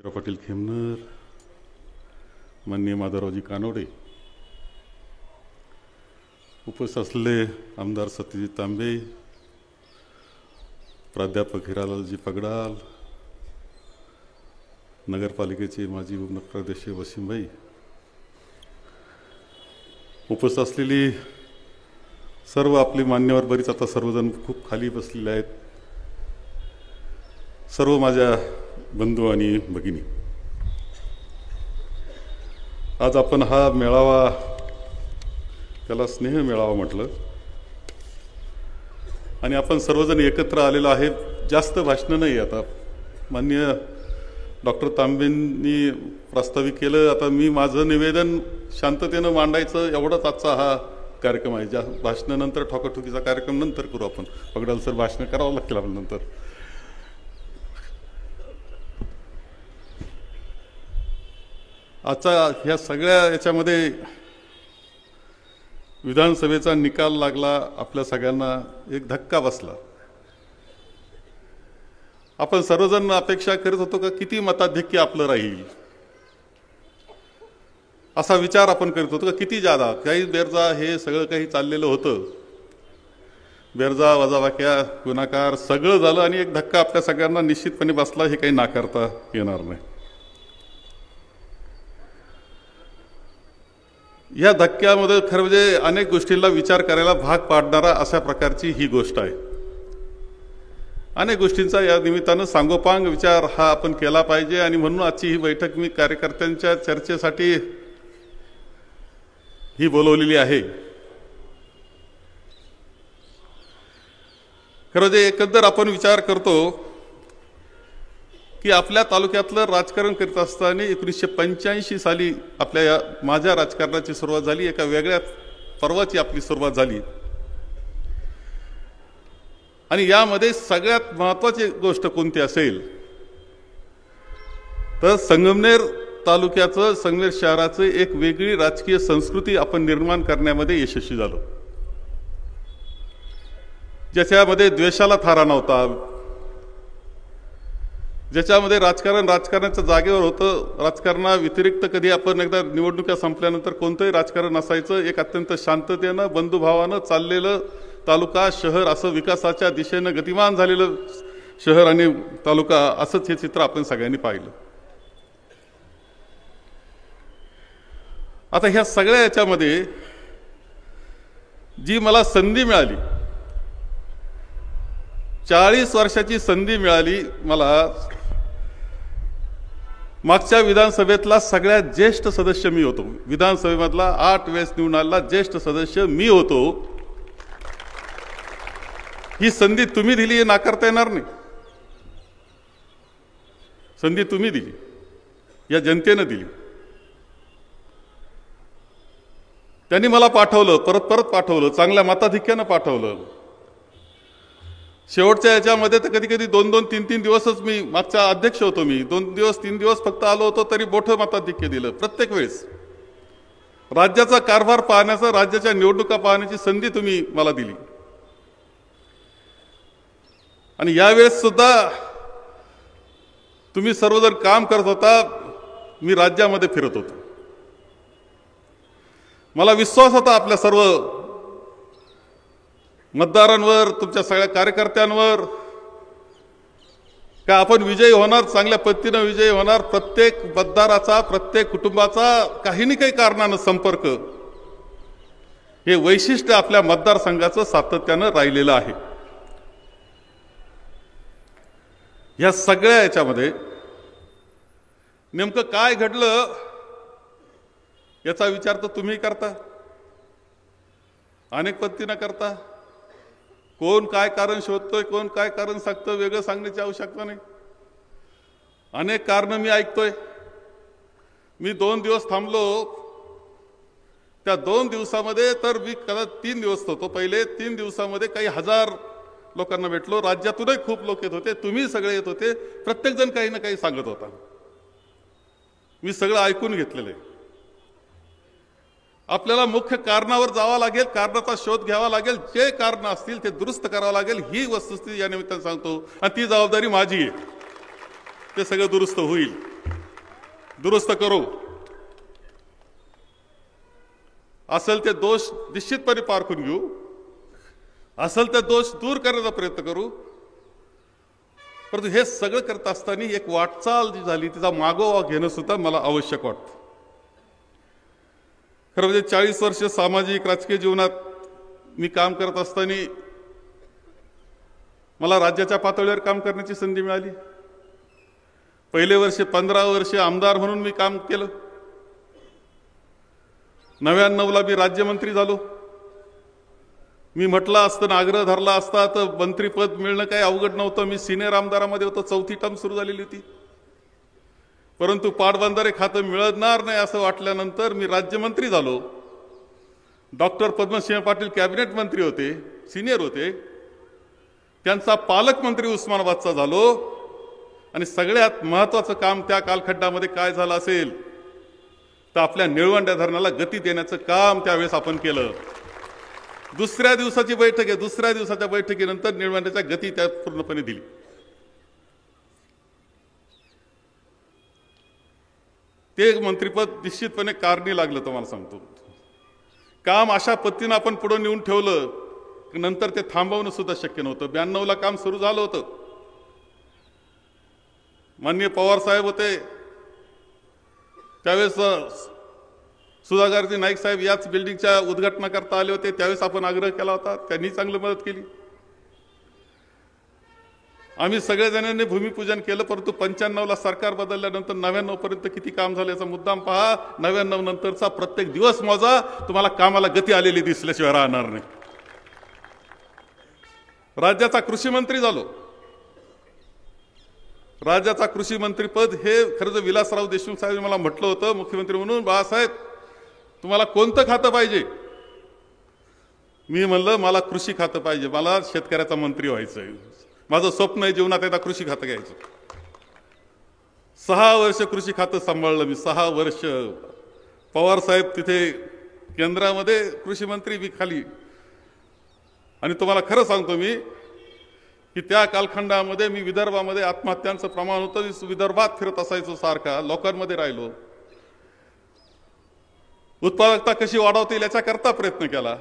पाटील खेमनर, माननीय माधवरावजी कानोडे, उपस्थित असलेले आमदार सत्यजित तांबे, प्राध्यापक हिरालालजी पगडाल, नगरपालिकेचे माजी उपनगराध्यक्ष वसीमभाई, उपस्थित असलेली सर्व आपली मान्यवर, बरीच आता सर्वजण खूप खाली बसलेले आहेत, सर्व माझ्या बंधू आणि भगिनी, आज आपण हा मेळावा, त्याला स्नेह मेळावा म्हटलं, आणि आपण सर्वजण एकत्र आलेलो आहे. जास्त भाषण नाही. आता माननीय डॉक्टर तांबेंनी प्रस्तावित केलं. आता मी माझं निवेदन शांततेनं मांडायचं, एवढाच आजचा हा कार्यक्रम आहे. ज्या भाषणानंतर ठोकाठोकीचा कार्यक्रम नंतर करू आपण. पगडाल सर भाषण करावं लागतील आपल्या नंतर. आजचा ह्या सगळ्या याच्यामध्ये विधानसभेचा निकाल लागला, आपल्या सगळ्यांना एक धक्का बसला. आपण सर्वजण अपेक्षा करत होतो का किती मताधिक्य आपलं राहील, असा विचार आपण करत होतो का किती जादा. काही बेरजा हे सगळं काही चाललेलं होतं, बेरजा वजाबाक्या गुणाकार सगळं झालं, आणि एक धक्का आपल्या सगळ्यांना निश्चितपणे बसला, हे काही नाकारता येणार नाही. या धक्क्यामध्ये खरं म्हणजे अनेक गोष्टींना विचार करायला भाग पाडणारा अशा प्रकारची ही गोष्ट आहे. अनेक गोष्टींचा या निमित्तानं सांगोपांग विचार हा आपण केला पाहिजे, आणि म्हणून आजची ही बैठक मी कार्यकर्त्यांच्या चर्चेसाठी ही बोलवलेली आहे. खरं म्हणजे एकंदर आपण विचार करतो की आपल्या तालुक्यातलं राजकारण करीत असताना 1985 साली आपल्या या माझ्या राजकारणाची सुरुवात झाली. एका वेगळ्या पर्वाची आपली सुरुवात झाली, आणि यामध्ये सगळ्यात महत्त्वाची गोष्ट कोणती असेल तर संगमनेर तालुक्याचं, संगमनेर शहराचं एक वेगळी राजकीय संस्कृती आपण निर्माण करण्यामध्ये यशस्वी झालो, ज्याच्यामध्ये द्वेषाला थारा नव्हता, ज्याच्यामध्ये राजकारणाच्या जागेवर होतं. राजकारणा व्यतिरिक्त कधी आपण एकदा निवडणुका संपल्यानंतर कोणतंही राजकारण नसायचं. एक अत्यंत शांततेनं बंधुभावानं चाललेलं तालुका शहर, असं विकासाच्या दिशेनं गतिमान झालेलं शहर आणि तालुका, असंच हे चित्र आपण सगळ्यांनी पाहिलं. आता ह्या सगळ्या याच्यामध्ये जी मला संधी मिळाली, 40 वर्षाची संधी मिळाली मला. मागच्या विधानसभेतला सगळ्यात ज्येष्ठ सदस्य मी होतो. विधानसभेमधला 8 वेळेस निवडून आलेला ज्येष्ठ सदस्य मी होतो. ही संधी तुम्ही दिली, हे नाकारता येणार नाही. संधी तुम्ही दिली, या जनतेनं दिली. त्यांनी मला पाठवलं, परत पाठवलं, चांगल्या मताधिक्यानं पाठवलं. शेवटच्या याच्यामध्ये तर कधी कधी 2-2, 3-3 दिवसच मी मागचा अध्यक्ष होतो. मी 2 दिवस 3 दिवस फक्त आलो होतो, तरी मोठं मताधिक्य दिलं. प्रत्येक वेळेस राज्याचा कारभार पाहण्याचा, राज्याच्या निवडणुका पाहण्याची संधी तुम्ही मला दिली, आणि यावेळेस सुद्धा तुम्ही सर्वजण काम करत होता. मी राज्यामध्ये फिरत होतो. मला विश्वास होता आपल्या सर्व मतदारांवर, तुमच्या सगळ्या कार्यकर्त्यांवर, का आपण विजयी होणार, चांगल्या पद्धतीनं विजयी होणार. प्रत्येक मतदाराचा, प्रत्येक कुटुंबाचा काही ना काही कारणानं संपर्क, हे वैशिष्ट्य आपल्या मतदारसंघाचं सातत्यानं राहिलेलं आहे. या सगळ्या याच्यामध्ये नेमकं काय घडलं याचा विचार तर तुम्ही करता, अनेक पद्धतीनं करता. कोण काय कारण शोधतोय, कोण काय कारण सांगतं, वेगळं सांगण्याची आवश्यकता नाही. अनेक कारणं मी ऐकतोय. मी 2 दिवस थांबलो. त्या 2 दिवसामध्ये तर मी कदाचित 3 दिवस होतो. पहिले 3 दिवसामध्ये काही हजार लोकांना भेटलो. राज्यातूनही खूप लोक येत होते, तुम्ही सगळे येत होते. प्रत्येकजण काही ना काही सांगत होता. मी सगळं ऐकून घेतलेलं आहे. आपल्याला मुख्य कारणावर जावं लागेल, कारणाचा शोध घ्यावा लागेल, जे कारण असतील ते दुरुस्त करावं लागेल, ही वस्तुस्थिती या निमित्तानं सांगतो. आणि ती जबाबदारी माझी आहे, ते सगळं दुरुस्त होईल. दुरुस्त करू, असेल ते दोष निश्चितपणे पारखून घेऊ, असेल ते दोष दूर करण्याचा प्रयत्न करू. परंतु हे सगळं करत असताना एक वाटचाल जी झाली तिचा मागोवा घेणं सुद्धा मला आवश्यक वाटतं. खरं म्हणजे 40 वर्ष सामाजिक राजकीय जीवनात मी काम करत असताना मला राज्याच्या पातळीवर काम करण्याची संधी मिळाली. पहिले वर्ष 15 वर्ष आमदार म्हणून मी काम केलं. 99ला मी राज्यमंत्री झालो. मी म्हटलं असतं, आग्रह धरला असता तर मंत्रीपद मिळणं काही अवघड नव्हतं. मी सिनियर आमदारामध्ये होतो, 4थी टर्म सुरू झालेली होती. परंतु पाटबंधारे खातं मिळणार नाही असं वाटल्यानंतर मी राज्यमंत्री झालो. डॉक्टर पद्मसिंह पाटील कॅबिनेट मंत्री होते, सिनियर होते. त्यांचा पालकमंत्री उस्मानाबादचा झालो. आणि सगळ्यात महत्त्वाचं काम त्या कालखंडामध्ये काय झालं असेल तर आपल्या निळवंड्या धरणाला गती देण्याचं काम त्यावेळेस आपण केलं. दुसऱ्या दिवसाची बैठक आहे, दुसऱ्या दिवसाच्या बैठकीनंतर निळवंड्याच्या गती त्यात पूर्णपणे दिली. ते मंत्रिपद निश्चितपणे कारणी लागलं. तुम्हाला सांगतो, काम अशा पद्धतीनं आपण पुढे नेऊन ठेवलं की नंतर ते थांबवणं सुद्धा शक्य नव्हतं. 92ला काम सुरू झालं होतं. माननीय पवार साहेब होते त्यावेळेस, सुधाकरजी नाईक साहेब याच बिल्डिंगच्या उद्घाटनाकरता आले होते. त्यावेळेस आपण आग्रह केला होता, त्यांनी चांगली मदत केली. आम्ही सगळेजणांनी भूमिपूजन केलं. परंतु 95ला सरकार बदलल्यानंतर 99 पर्यंत किती काम झालं याचा मुद्दाम पहा. 99 नंतरचा प्रत्येक दिवस मोजा, तुम्हाला कामाला गती आलेली दिसल्याशिवाय राहणार नाही. राज्याचा कृषी मंत्री झालो. राज्याचा कृषी मंत्रीपद हे खरं तर विलासराव देशमुख साहेब मला म्हटलं होतं मुख्यमंत्री म्हणून, बाळासाहेब तुम्हाला कोणतं खातं पाहिजे. मी म्हणलं मला कृषी खातं पाहिजे, मला शेतकऱ्याचा मंत्री व्हायचंय. माझं स्वप्न आहे जीवनात एकदा कृषी खातं घ्यायचं. 6 वर्ष कृषी खातं सांभाळलं मी. 6 वर्ष पवार साहेब तिथे केंद्रामध्ये कृषी मंत्री, मी खाली. आणि तुम्हाला खरं सांगतो मी की त्या कालखंडामध्ये मी विदर्भामध्ये आत्महत्यांचं प्रमाण होतं. मी विदर्भात फिरत असायचो, सारखा लोकांमध्ये राहिलो. उत्पादकता कशी वाढवता येईल याच्याकरता प्रयत्न केला.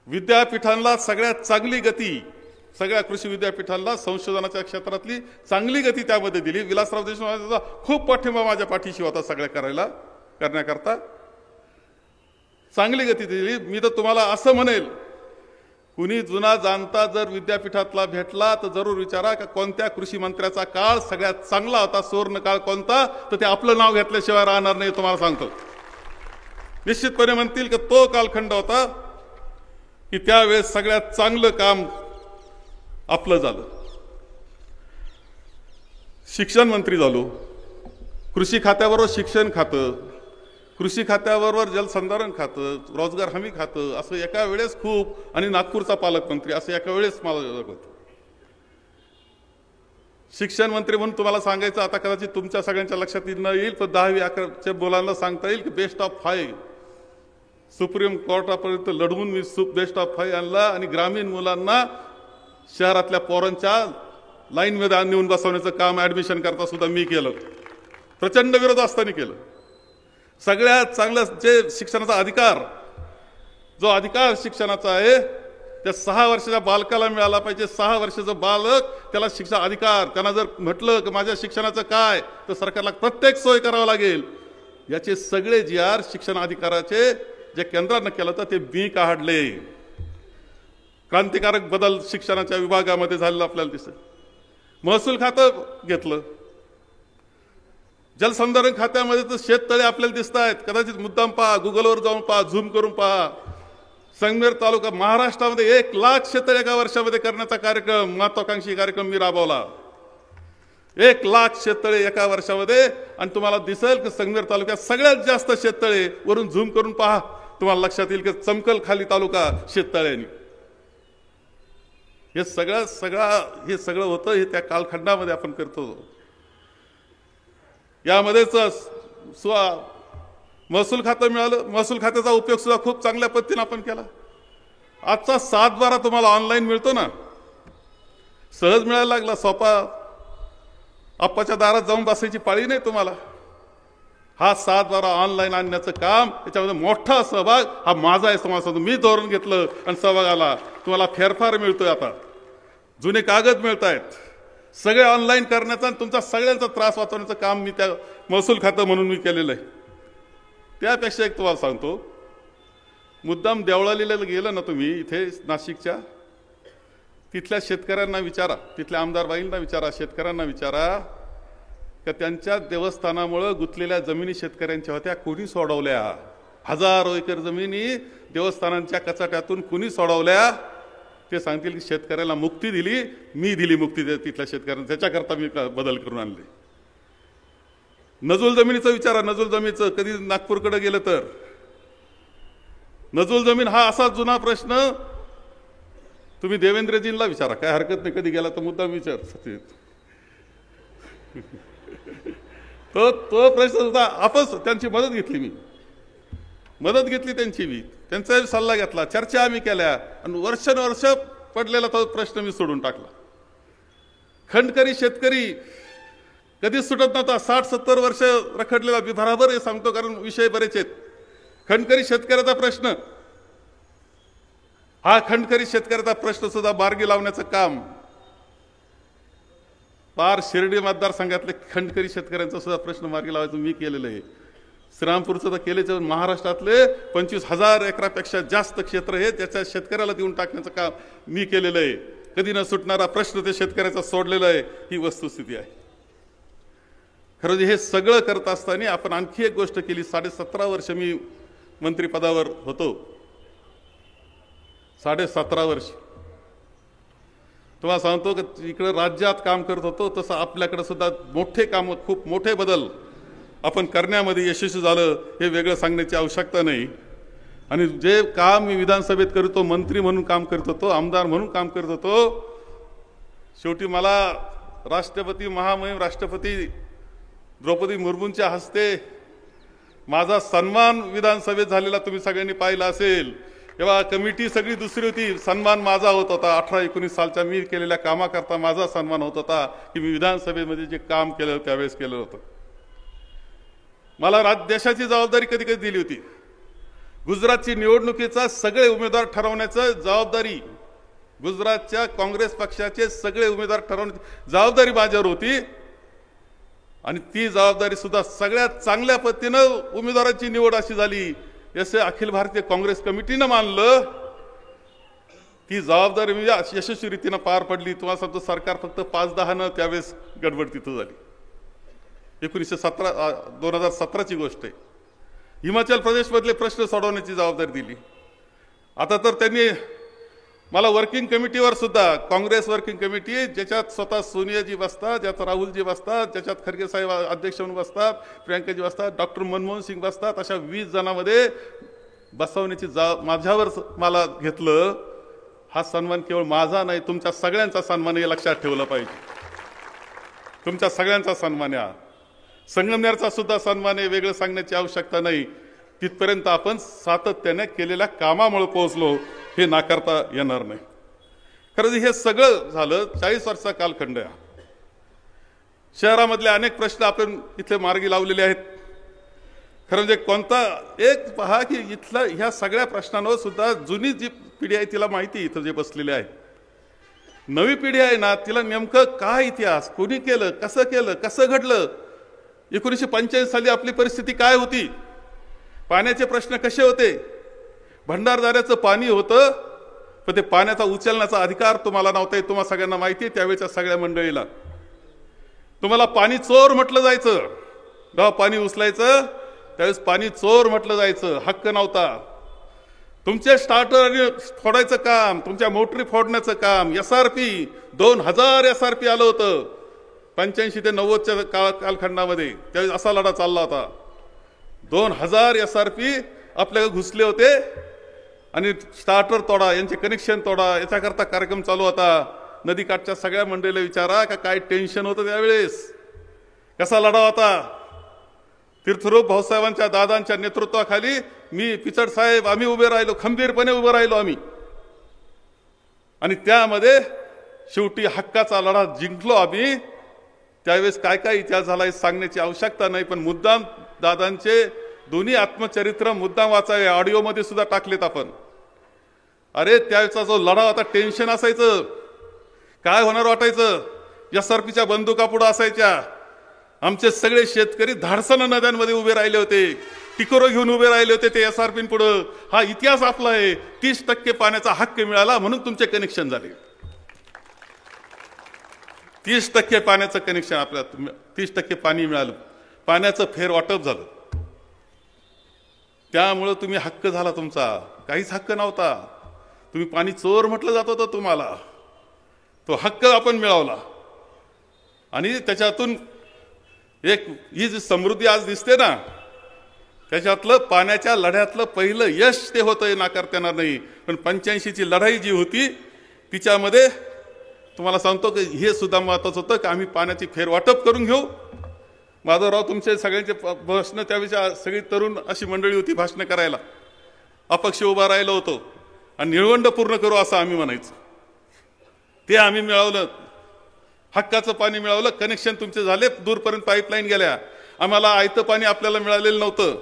विद्यापीठांना सगळ्यात चांगली गती, सगळ्या कृषी विद्यापीठांना संशोधनाच्या क्षेत्रातली चांगली गती त्यामध्ये दिली. विलासराव देशमुखांचा खूप पाठिंबा माझ्या पाठीशी होता सगळ्या करण्याकरता. चांगली गती दिली. मी तर तुम्हाला असं म्हणेल, कुणी जुना जाणता जर विद्यापीठातला भेटला तर जरूर विचारा का कोणत्या कृषी मंत्र्याचा काळ सगळ्यात चांगला होता, सुवर्ण काळ कोणता, तर ते आपलं नाव घेतल्याशिवाय राहणार नाही. तुम्हाला सांगतो, निश्चितपणे म्हणतील की तो कालखंड होता की त्यावेळेस सगळ्यात चांगलं काम आपलं झालं. शिक्षण मंत्री झालो. कृषी खात्याबरोबर शिक्षण खातं, कृषी खात्याबरोबर जलसंधारण खातं, रोजगार हमी खातं, असं एका वेळेस खूप, आणि नागपूरचा पालकमंत्री असं एका वेळेस मला होतं. शिक्षण मंत्री म्हणून तुम्हाला सांगायचं, आता कदाचित तुमच्या सगळ्यांच्या लक्षात न येईल, पण 10वी-11वीच्या मुलांना सांगता येईल की बेस्ट ऑफ 5 सुप्रीम कोर्टापर्यंत लढवून मी बेस्ट ऑफ 5 आणला. आणि ग्रामीण मुलांना शहरातल्या पोरांच्या लाईनमध्ये नेऊन बसवण्याचं काम ॲडमिशन करता सुद्धा मी केलं. प्रचंड विरोध असताना केलं. सगळ्यात चांगलं जे शिक्षणाचा अधिकार, जो अधिकार शिक्षणाचा आहे, त्या 6 वर्षाच्या बालकाला मिळाला पाहिजे. 6 वर्षाचं बालक, त्याला शिक्षण अधिकार, त्यांना जर म्हटलं की माझ्या शिक्षणाचं काय, तर सरकारला प्रत्येक सोय करावं लागेल. याचे सगळे GR शिक्षण अधिकाराचे जे केंद्रानं केलं होतं ते मी काढले. क्रांतिकारक बदल शिक्षणाच्या विभागामध्ये झालेला आपल्याला दिसतं. महसूल खातं घेतलं. जलसंधारण खात्यामध्ये तर शेततळे आपल्याला दिसत आहेत. कदाचित मुद्दाम पहा, गुगलवर जाऊन पहा, झूम करून पहा. संगमेर तालुका, महाराष्ट्रामध्ये 1 लाख शेततळे एका वर्षामध्ये करण्याचा कार्यक्रम, महत्वाकांक्षी कार्यक्रम मी राबवला. 1 लाख शेततळे एका वर्षामध्ये. आणि तुम्हाला दिसेल की संगमेर तालुक्यात सगळ्यात जास्त शेततळे, वरून झूम करून पहा, तुम्हाला लक्षात येईल की चमकलखाली तालुका शेततळ्यांनी. हे सगळं होतं, हे त्या कालखंडामध्ये आपण करतो. यामध्येच महसूल खातं मिळालं. महसूल खात्याचा उपयोग सुद्धा खूप चांगल्या पद्धतीने आपण केला. आजचा 7/12 तुम्हाला ऑनलाईन मिळतो ना, सहज मिळायला लागला. सोपा, आप्पाच्या दारात जाऊन बसायची पाळी नाही तुम्हाला. हा 7-12 ऑनलाईन आणण्याचं काम, त्याच्यामध्ये मोठा सहभाग हा माझा आहे. समाजाचा मी धोरण घेतलं आणि सहभाग आला. तुम्हाला फेरफार मिळतोय, आता जुने कागद मिळत आहेत, सगळे ऑनलाईन करण्याचा आणि तुमचा सगळ्यांचा त्रास वाचवण्याचं काम मी त्या महसूल खातं म्हणून मी केलेलं आहे. त्यापेक्षा एक तुम्हाला सांगतो, मुद्दाम देवळालीला गेलं ना तुम्ही, इथे नाशिकच्या, तिथल्या शेतकऱ्यांना विचारा, तिथल्या आमदारबाईंना विचारा, शेतकऱ्यांना विचारा का त्यांच्या देवस्थानामुळं गुंतलेल्या जमिनी शेतकऱ्यांच्या होत्या, कोणी सोडवल्या? हजारो एकर जमिनी देवस्थानांच्या कचाट्यातून कुणी सोडवल्या? ते सांगतील की शेतकऱ्याला मुक्ती दिली, मी दिली मुक्ती तिथल्या शेतकऱ्यांना, त्याच्याकरता मी बदल करून आणले. नजूल जमिनीचं विचारा, नजूल जमिनीचं कधी नागपूरकडे गेलं तर, नजूल जमीन हा असा जुना प्रश्न तुम्ही देवेंद्रजींना विचारा, काय हरकत नाही, कधी गेला तर मुद्दाम विचार. तो प्रश्न सुद्धा आपच त्यांची मदत घेतली, मी मदत घेतली त्यांची, मी त्यांचा सल्ला घेतला, चर्चा आम्ही केल्या आणि वर्षानुवर्ष पडलेला तो प्रश्न मी सोडून टाकला. खंडकरी शेतकरी कधीच सुटत नव्हता, 60-70 वर्ष रखडलेला. मी बराबर हे सांगतो कारण विषय बरेच आहेत. खंडकरी शेतकऱ्याचा प्रश्न, हा खंडकरी शेतकऱ्याचा प्रश्न सुद्धा मार्गी लावण्याचं काम पार शिर्डी मतदारसंघातले खंडकरी शेतकऱ्यांचा सुद्धा प्रश्न मार्गी लावायचं मी केलेलं आहे. श्रीरामपूरचं तर केलेच. महाराष्ट्रातले 25,000 एकरापेक्षा जास्त क्षेत्र हे त्याच्या शेतकऱ्याला देऊन टाकण्याचं काम मी केलेलं आहे. कधी न सुटणारा प्रश्न ते शेतकऱ्याचा सोडलेला आहे, ही वस्तुस्थिती आहे. खरं हे सगळं करत असताना आपण आणखी एक गोष्ट केली. 17.5 वर्ष मी मंत्रिपदावर होतो, 17.5 वर्ष. तुम्हाला सांगतो की इकडे राज्यात काम करत होतो, तसं आपल्याकडे सुद्धा मोठे काम, खूप मोठे बदल आपण करण्यामध्ये यशस्वी झालं, हे वेगळं सांगण्याची आवश्यकता नाही. आणि जे काम मी विधानसभेत करतो, मंत्री म्हणून काम करत होतो, आमदार म्हणून काम करत होतो, शेवटी मला राष्ट्रपती महामहिम राष्ट्रपती द्रौपदी मुर्मूंच्या हस्ते माझा सन्मान विधानसभेत झालेला तुम्ही सगळ्यांनी पाहिला असेल. तेव्हा कमिटी सगळी दुसरी होती, सन्मान माझा होत होता. 18-19 सालच्या मी केलेल्या कामाकरता माझा सन्मान होत होता की मी विधानसभेमध्ये जे काम केलं त्यावेळेस केलं होतं. मला देशाची जबाबदारी कधी कधी दिली होती. गुजरातची निवडणुकीचा सगळे उमेदवार ठरवण्याची जबाबदारी, गुजरातच्या काँग्रेस पक्षाचे सगळे उमेदवार ठरवण्याची जबाबदारी माझ्यावर होती. आणि ती जबाबदारी सुद्धा सगळ्यात चांगल्या पद्धतीनं उमेदवारांची निवड अशी झाली, जसे अखिल भारतीय काँग्रेस कमिटीनं मानलं. ती जबाबदारी म्हणजे यशस्वी रीतीनं पार पडली. तुम्हाला सांगतो, सरकार फक्त 5-10 त्यावेळेस गडबड तिथं झाली. 2017ची गोष्ट आहे. हिमाचल प्रदेशमधले प्रश्न सोडवण्याची जबाबदारी दिली. आता तर त्यांनी मला वर्किंग कमिटीवर सुद्धा, काँग्रेस वर्किंग कमिटी ज्याच्यात स्वतः सोनियाजी बसतात, ज्यात राहुलजी बसतात, ज्याच्यात खरगे साहेब अध्यक्ष म्हणून बसतात, प्रियंकाजी बसतात, डॉक्टर मनमोहन सिंग बसतात, अशा 20 जणांमध्ये बसवण्याची माझ्यावर मला घेतलं. हा सन्मान केवळ माझा नाही, तुमच्या सगळ्यांचा सन्मान हे लक्षात ठेवलं पाहिजे. तुमच्या सगळ्यांचा सन्मान आहे. संगमनेरचा सुद्धा सन्मान आहे, वेगळं सांगण्याची आवश्यकता नाही. तिथपर्यंत आपण सातत्याने केलेल्या कामामुळे पोहोचलो, हे नाकारता येणार नाही. खरं हे सगळं झालं 40 वर्षाचा कालखंड आहे. शहरामधले अनेक प्रश्न आपण इथले मार्गी लावलेले आहेत. खरं म्हणजे कोणता एक पहा की इथला ह्या सगळ्या प्रश्नांवर सुद्धा जुनी जी पिढी आहे तिला माहिती, इथं जे बसलेले आहे. नवी पिढी आहे ना, तिला नेमकं काय इतिहास, कोणी केलं, कसं घडलं, 1945 साली आपली परिस्थिती काय होती, पाण्याचे प्रश्न कसे होते. भंडारदाऱ्याचं पाणी होतं, पण ते पाण्याचा उचलण्याचा अधिकार तुम्हाला नव्हता. तुम्हाला सगळ्यांना माहिती आहे, त्यावेळेच्या सगळ्या मंडळीला. तुम्हाला पाणी चोर म्हटलं जायचं. जेव्हा पाणी उचलायचं त्यावेळेस पाणी चोर म्हटलं जायचं, हक्क नव्हता. तुमचे स्टार्टर फोडायचं काम, तुमच्या मोटरी फोडण्याचं काम, SRP 2000 SRP आलं होतं 85 ते 90च्या कालखंडामध्ये. त्यावेळेस असा लढा चालला होता. 2000 SRP आपल्याकडे घुसले होते आणि स्टार्टर तोडा, यांचे कनेक्शन तोडा, याच्याकरता कार्यक्रम चालू होता. नदीकाठच्या सगळ्या मंडळीला विचारा का काय टेन्शन होतं त्यावेळेस, कसा लढा होता. तीर्थरूप भाऊसाहेबांच्या दादांच्या नेतृत्वाखाली मी, पिचड साहेब, आम्ही उभे राहिलो, खंबीरपणे उभे राहिलो आम्ही. आणि त्यामध्ये शेवटी हक्काचा लढा जिंकलो आम्ही. त्यावेळेस काय काय इतिहास झाला हे सांगण्याची आवश्यकता नाही, पण मुद्दाम दादांचे दोन्ही आत्मचरित्र मुद्दाम वाचावे, ऑडिओमध्ये सुद्धा टाकलेत आपण. अरे त्याचा जो लढा होता, टेन्शन असायचं, काय होणार वाटायचं. SRPच्या बंदुका पुढे असायच्या. आमचे सगळे शेतकरी धाडसानं नद्यांमध्ये उभे राहिले होते, टिकोरं घेऊन उभे राहिले होते ते SRP पुढं. हा इतिहास आपला आहे. 30% पाण्याचा हक्क मिळाला म्हणून तुमचे कनेक्शन झाले. 30% पाण्याचं कनेक्शन, आपल्याला 30% पाणी मिळालं, पाण्याचं फेर वाटप झालं. त्यामुळं तुम्ही हक्क झाला तुमचा. काहीच हक्क नव्हता. तुम्ही पाणी चोर म्हटलं जात होतं तुम्हाला. तो हक्क आपण मिळवला आणि त्याच्यातून एक ही जी समृद्धी आज दिसते ना, त्याच्यातलं पाण्याच्या लढ्यातलं पहिलं यश ते होतं, हे नाकारता येणार नाही. पण 85ची लढाई जी होती तिच्यामध्ये तुम्हाला सांगतो की हे सुद्धा महत्त्वाचं होतं की आम्ही पाण्याची फेरवाटप करून घेऊ. माधवराव तुमचे सगळ्यांचे भाषणं त्याविषयी सगळी तरुण अशी मंडळी होती भाषणं करायला. अपक्ष उभा राहिलो होतो आणि निळवंड पूर्ण करू असं आम्ही म्हणायचं. ते आम्ही मिळवलं. हक्काचं पाणी मिळवलं. कनेक्शन तुमचे झाले. दूरपर्यंत पाईपलाईन गेल्या. आम्हाला आयतं पाणी आपल्याला मिळालेलं नव्हतं.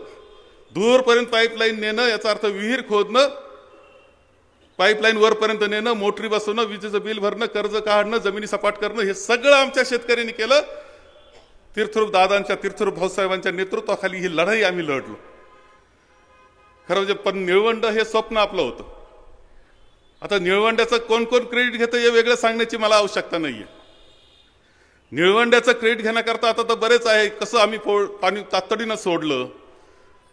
दूरपर्यंत पाईपलाईन नेणं, याचा अर्थ विहीर खोदणं, पाईपलाईन वरपर्यंत नेणं, मोटरी बसवणं, विजेचं बिल भरणं, कर्ज काढणं, जमिनी सपाट करणं, हे सगळं आमच्या शेतकऱ्यांनी केलं. तीर्थरूप दादांच्या, तीर्थरूप भाऊसाहेबांच्या नेतृत्वाखाली ही लढाई आम्ही लढलो. खरं म्हणजे पण निळवंड हे स्वप्न आपलं होतं. आता निळवंड्याचं कोण कोण क्रेडिट घेतं हे वेगळं सांगण्याची मला आवश्यकता नाहीये. निळवंड्याचं क्रेडिट घेण्याकरता आता तर बरेच आहे. कसं आम्ही पाणी तातडीनं सोडलं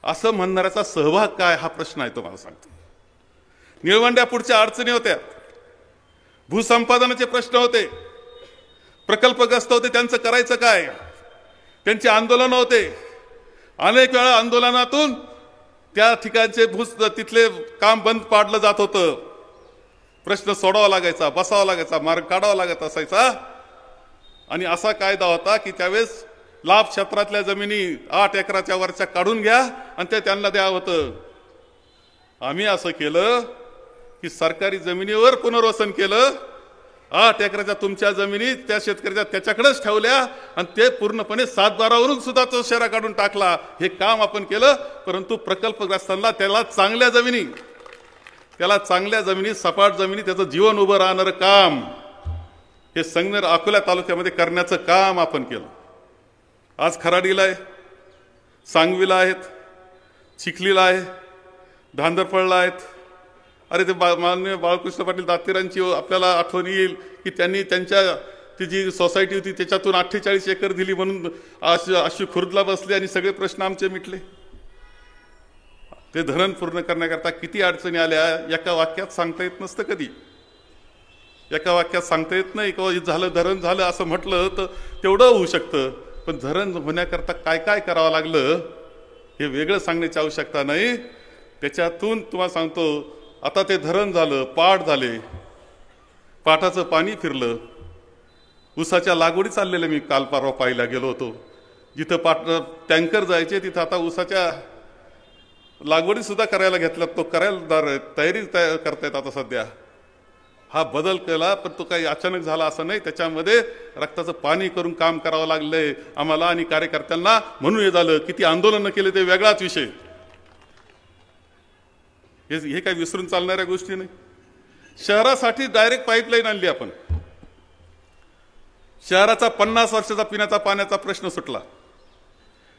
असं म्हणणाऱ्याचा सहभाग काय, हा प्रश्न आहे. तो मला सांगतो. निळवंड्या पुढच्या अडचणी होत्या. भूसंपादनाचे प्रश्न होते. प्रकल्पग्रस्त होते. त्यांचं करायचं काय. त्यांची आंदोलन होते. अनेक वेळा आंदोलनातून त्या ठिकाणचे तिथले काम बंद पाडलं जात होतं. प्रश्न सोडावा लागायचा, बसावा लागायचा, मार्ग काढावा लागत असायचा. आणि असा कायदा होता की त्यावेळेस लाभ क्षेत्रातल्या जमिनी 8 एकराच्या वरच्या काढून घ्या आणि ते त्यांना द्या होतं. आम्ही असं केलं की सरकारी जमिनीवर पुनर्वसन केलं. 8 एकराच्या तुमच्या जमिनी त्या शेतकऱ्याच्या त्याच्याकडेच ठेवल्या आणि ते पूर्णपणे 7/12 सुद्धा तो शेरा काढून टाकला. हे काम आपण केलं. परंतु प्रकल्पग्रस्तांना त्याला चांगल्या जमिनी, सपाट जमिनी, त्याचं जीवन उभं राहणारं काम हे संगमेर अकोला तालुक्यामध्ये करण्याचं काम आपण केलं. आज खराडीला आहे, सांगवीला आहेत, चिखलीला आहे, धांदरफळला आहेत. अरे ते माननीय बाळकृष्ण पाटील दातेरांची आपल्याला आठवण येईल की त्यांनी त्यांच्या ती जी सोसायटी होती त्याच्यातून 48 एकर दिली म्हणून अशी खुर्दला बसली आणि सगळे प्रश्न आमचे मिटले. ते धरण पूर्ण करण्याकरता किती अडचणी आल्या एका वाक्यात सांगता येत नसतं. कधी एका वाक्यात सांगता येत नाही. किंवा झालं धरण झालं असं म्हटलं तर तेवढं होऊ शकतं. पण धरण होण्याकरता काय काय करावं लागलं हे वेगळं सांगण्याची आवश्यकता नाही. त्याच्यातून तुम्हाला सांगतो, आता ते धरण झालं, पाट झाले, पाटाचं पाणी फिरलं. ऊसाच्या लागवडी चाललेल्या मी काल परवा पाहायला गेलो होतो. जिथं टँकर जायचे तिथं आता ऊसाच्या लागवडी सुद्धा करायला घेतल्यात. तो करायला तयारी करतायत आता सध्या. हा बदल केला पण तो काही अचानक झाला असं नाही. त्याच्यामध्ये रक्ताचं पाणी करून काम करावं लागलंय आम्हाला आणि कार्यकर्त्यांना. म्हणून हे झालं. किती आंदोलनं केले ते वेगळाच विषय. हे काही विसरून चालणाऱ्या गोष्टी नाही. शहरासाठी डायरेक्ट पाईपलाईन आणली आपण. शहराचा 50 वर्षाचा पिण्याचा पाण्याचा प्रश्न सुटला.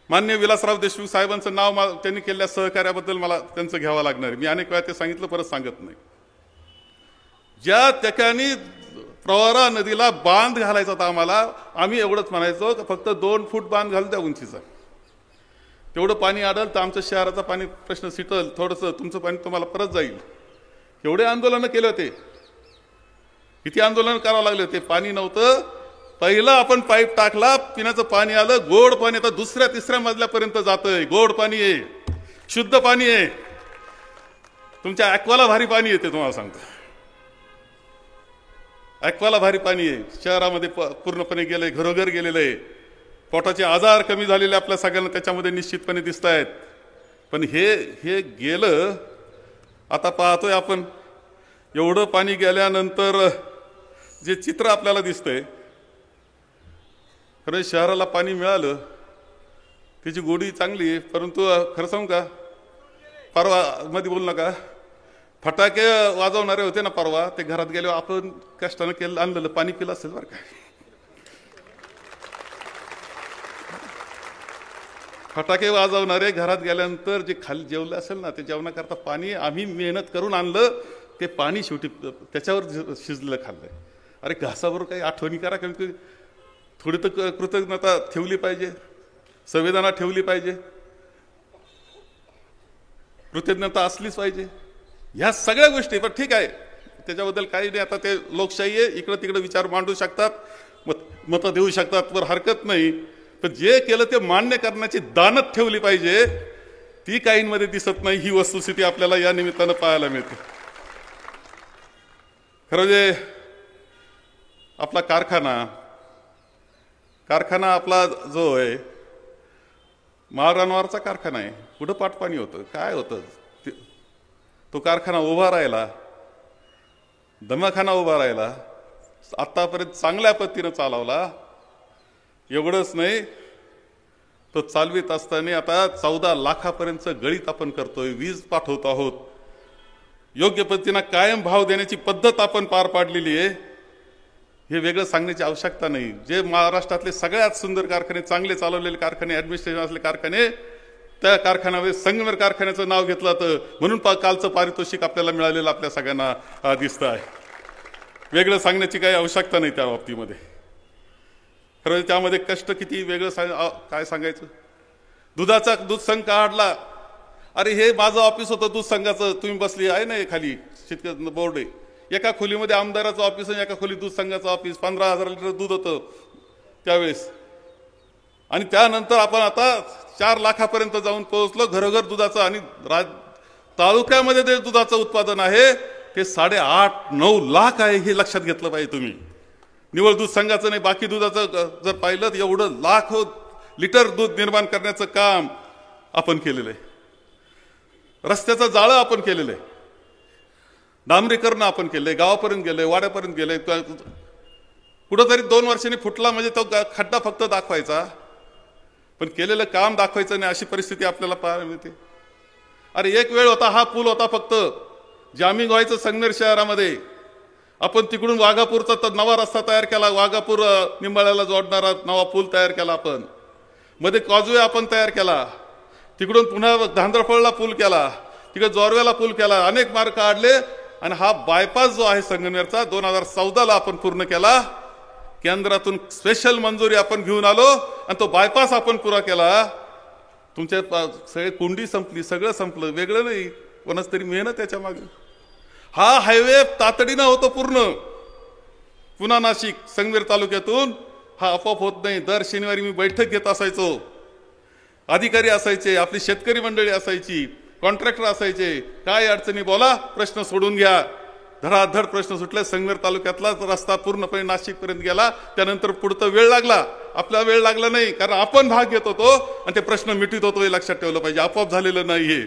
माननीय विलासराव देशमुख साहेबांचं नाव त्यांनी केलेल्या सहकार्याबद्दल मला त्यांचं घ्यावं लागणार आहे. मी अनेक वेळा ते सांगितलं, परत सांगत नाही. ज्या ठिकाणी प्रवरा नदीला बांध घालायचा होता आम्हाला, आम्ही एवढंच म्हणायचो की फक्त 2 फूट बांध घालून द्या उंचीचा. तेवढं पाणी आढळ तर आमच्या शहराचा पाणी प्रश्न सिटल. थोडंसं तुमचं पाणी तुम्हाला परत जाईल. एवढे आंदोलनं केले होते. किती आंदोलन करावं लागले होते. पाणी नव्हतं. पहिला आपण पाईप टाकला, पिण्याचं पाणी आलं, गोड पाणी. आता 2ऱ्या 3ऱ्या मजल्यापर्यंत जातंय. गोड पाणी आहे, शुद्ध पाणी आहे. तुमच्या ॲक्वाला भारी पाणी येते. तुम्हाला सांगतो, ॲक्वाला भारी पाणी आहे. शहरामध्ये पूर्णपणे गेलंय, घरोघर गेलेलं आहे. पोटाचे आजार कमी झालेले आपल्या सगळ्यांना त्याच्यामध्ये निश्चितपणे दिसत आहेत. पण हे गेलं. आता पाहतोय आपण एवढं पाणी गेल्यानंतर जे चित्र आपल्याला दिसतंय. खरं शहराला पाणी मिळालं त्याची गोडी चांगली आहे, परंतु खरं सांगू का, परवा मध्ये बोलू नका, फटाके वाजवणारे होते ना परवा, ते घरात गेले आपण कष्टानं केलं आणलेलं पाणी पिलं असेल बरं का. फटाके वाजवणारे घरात गेल्यानंतर जे खाली जेवलं असेल ना, ते जेवणाकरता पाणी आम्ही मेहनत करून आणलं, ते पाणी शेवटी त्याच्यावर शिजलेलं खाल्लंय. अरे घासाबरोबर काही आठवणी करा, कारण थोडी तर कृतज्ञता ठेवली पाहिजे, संवेदना ठेवली पाहिजे, कृतज्ञता असलीच पाहिजे. ह्या सगळ्या गोष्टी पण ठीक आहे, त्याच्याबद्दल काही नाही. आता ते लोकशाही आहे, इकडं तिकडं विचार मांडू शकतात, मतं देऊ शकतात, वर हरकत नाही. पण जे केलं ते मान्य करण्याची दानत ठेवली पाहिजे, ती काहींमध्ये दिसत नाही. ही वस्तुस्थिती आपल्याला या निमित्तानं पाहायला मिळते. खरं जे आपला कारखाना आपला जो आहे माळरानवारचा कारखाना आहे, कुठं पाटपाणी होतं, काय होतं, तो कारखाना उभा राहिला, दवाखाना उभा राहिला, आतापर्यंत चांगल्या पद्धतीनं चालवला. एवढंच नाही, तो चालवित असताना आता 14 लाखापर्यंत गळीत आपण करतोय, वीज पाठवतो आहोत, योग्य पद्धतीनं कायम भाव देण्याची पद्धत आपण पार पाडलेली आहे. हे वेगळं सांगण्याची आवश्यकता नाही. जे महाराष्ट्रातले सगळ्यात सुंदर कारखाने, चांगले चालवलेले कारखाने, ॲडमिनिस्ट्रेशन असलेले कारखाने, त्या कारखान्यामध्ये संगमेर कारखान्याचं नाव घेतलं तर म्हणून कालचं पारितोषिक आपल्याला मिळालेलं आपल्या सगळ्यांना दिसतं आहे. वेगळं सांगण्याची काही आवश्यकता नाही त्या बाबतीमध्ये. खरं त्यामध्ये कष्ट किती वेगळं काय सांगायचं. दूध संघ काढला, अरे हे माझं ऑफिस होतं दूध संघाचं, तुम्ही बसली आहे ना खाली शेतकरी बोर्ड आहे, एका खोलीमध्ये आमदाराचं ऑफिस आणि एका खोलीत दूध संघाचं ऑफिस, 15,000 लिटर दूध होतं त्यावेळेस. आणि त्यानंतर आपण आता 4 लाखापर्यंत जाऊन पोहोचलो घरोघर दुधाचं. आणि तालुक्यामध्ये जे दुधाचं उत्पादन आहे ते 8.5-9 लाख आहे, हे लक्षात घेतलं पाहिजे तुम्ही. निवळ दूध संघाचं नाही, बाकी दुधाचं जर पाहिलं तर एवढं लाखो लिटर दूध निर्माण करण्याचं काम आपण केलेलं आहे. रस्त्याचं जाळं आपण केलेलं आहे, डांबरीकरण आपण केलंय, गावापर्यंत गेलंय, वाड्यापर्यंत गेलंय. कुठंतरी 2 वर्षांनी फुटला म्हणजे तो खड्डा फक्त दाखवायचा, पण केलेलं काम दाखवायचं नाही, अशी परिस्थिती आपल्याला पाहायला मिळते. अरे एक वेळ होता, हा पूल होता फक्त, जामिंग व्हायचं संगमेर शहरामध्ये, आपण तिकडून वाघापूरचा नवा रस्ता तयार केला, वाघापूर निंबाळ्याला जोडणारा नवा पूल तयार केला आपण, मध्ये कॉजवे आपण तयार केला, तिकडून पुन्हा धांदरफळला पूल केला, तिकडे जोरव्याला पूल केला, अनेक मार्ग काढले. आणि हा बायपास जो आहे संगमेरचा 2014ला आपण पूर्ण केला. केंद्रातून स्पेशल मंजुरी आपण घेऊन आलो आणि तो बायपास आपण पुरा केला. तुमच्या सगळे कोंडी संपली, सगळं संपलं, वेगळं नाही, कोणाच तरी मेहनत त्याच्या मागे. हा हायवे तातडीनं होतो पूर्ण, पुन्हा नाशिक संगमेर तालुक्यातून. हा आपोआप होत नाही. दर शनिवारी मी बैठक घेत असायचो, अधिकारी असायचे, आपली शेतकरी मंडळी असायची, कॉन्ट्रॅक्टर असायचे, काय अडचणी बोला, प्रश्न सोडून घ्या. धडाधड प्रश्न सुटले. संगमेर तालुक्यातला रस्ता पूर्णपणे नाशिकपर्यंत गेला. त्यानंतर पुढचा वेळ लागला, आपला वेळ लागला नाही, कारण आपण भाग घेत होतो आणि ते प्रश्न मिटवत होतो. हे लक्षात ठेवलं पाहिजे, आपोआप झालेलं नाही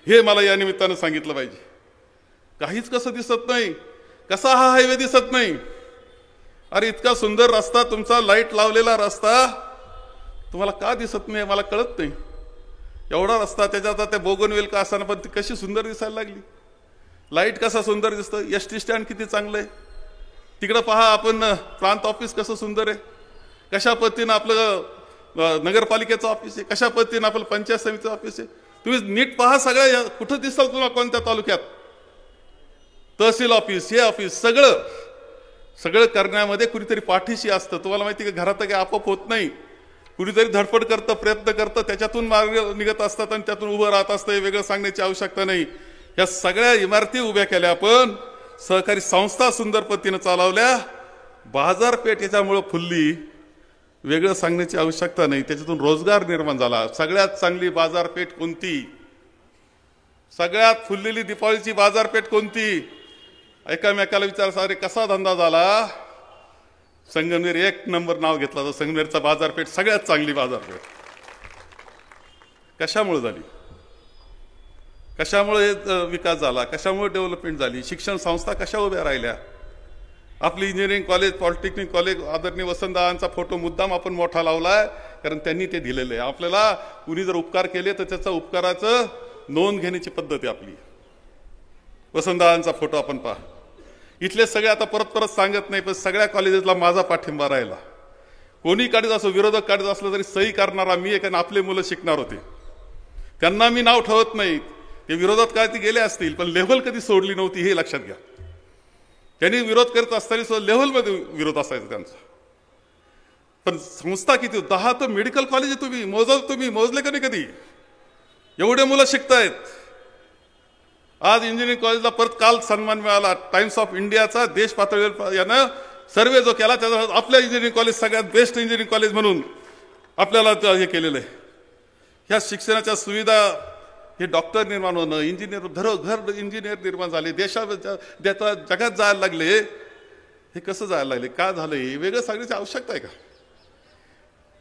हे मला या निमित्तानं सांगितलं पाहिजे. काहीच कसं दिसत नाही, कसा हा हायवे दिसत नाही. अरे इतका सुंदर रस्ता तुमचा, लाईट लावलेला रस्ता, तुम्हाला का दिसत नाही मला कळत नाही. एवढा रस्ता, त्याच्यात त्या बोगनवेल का असताना पण ती कशी सुंदर दिसायला लागली. लाईट कसा सुंदर दिसतं, एसटी स्टँड किती चांगलं आहे, तिकडं पहा आपण प्रांत ऑफिस कसं सुंदर आहे, कशा पद्धतीनं आपलं नगरपालिकेचं ऑफिस आहे, कशा पद्धतीनं आपलं पंचायत समितीचं ऑफिस आहे. तुम्ही नीट पहा, सगळ्या कुठं दिसतं तुम्हाला, कोणत्या तालुक्यात, तहसील ऑफिस, हे ऑफिस, सगळं करण्यामध्ये कुणीतरी पाठीशी असतं. तुम्हाला माहिती आहे का, घरात काही आपोआप होत नाही, कुणीतरी धडपड करतं, प्रयत्न करतं, त्याच्यातून मार्ग निघत असतात आणि त्यातून उभं राहत असतं. हे वेगळं सांगण्याची आवश्यकता नाही. या सगळ्या इमारती उभ्या केल्या आपण, सहकारी संस्था सुंदर पद्धतीनं चालवल्या, बाजारपेठ याच्यामुळं फुलली, वेगळं सांगण्याची आवश्यकता नाही. त्याच्यातून रोजगार निर्माण झाला. सगळ्यात चांगली बाजारपेठ कोणती, सगळ्यात फुललेली दीपावलीची बाजारपेठ कोणती, एकामेकाला विचार, अरे कसा धंदा झाला, संगमेर 1 नंबर नाव घेतला तर संगमेरचा बाजारपेठ सगळ्यात चांगली बाजारपेठ. कशामुळे झाली, कशामुळे विकास झाला, कशामुळे डेव्हलपमेंट झाली, शिक्षण संस्था कशा उभ्या राहिल्या. आपली इंजिनिअरिंग कॉलेज, पॉलिटेक्निक कॉलेज, आदरणीय वसंतदादांचा फोटो मुद्दाम आपण मोठा लावलाय. कारण त्यांनी ते दिलेलं आहे. आपल्याला कुणी जर उपकार केले तर त्याचा उपकाराचं नोंद घेण्याची पद्धत आहे आपली. वसंतदादांचा फोटो आपण पहा. इथले सगळे आता परत परत सांगत नाही, पण सगळ्या कॉलेजेसला माझा पाठिंबा राहिला. कोणी काढत असो, विरोधक काढत असलं तरी सही करणारा मी एक, आणि आपले मुलं शिकणार होते. त्यांना मी नाव ठेवत नाही, ते विरोधात काय ते गेले असतील, पण लेव्हल कधी सोडली नव्हती हे लक्षात घ्या. त्यांनी विरोध करत असताना सुद्धा लेव्हलमध्ये विरोध असायचा त्यांचा. पण संस्था किती, 10 तर मेडिकल कॉलेज आहे. तुम्ही मोजले का नाही कधी? एवढे मुलं शिकतायत. आज इंजिनिअरिंग कॉलेजला परत काल सन्मान मिळाला टाइम्स ऑफ इंडियाचा. देश पातळीवर यानं सर्वे जो केला त्याचा आपल्या इंजिनिअरिंग कॉलेज सगळ्यात बेस्ट इंजिनिअरिंग कॉलेज म्हणून आपल्याला हे केलेलं आहे. ह्या शिक्षणाच्या सुविधा, हे डॉक्टर निर्माण होणं, इंजिनियर घरोघर इंजिनियर निर्माण झाले, जगात जायला लागले. हे कसं जायला लागले, का झालं, हे वेगळं सांगण्याची आवश्यकता आहे का?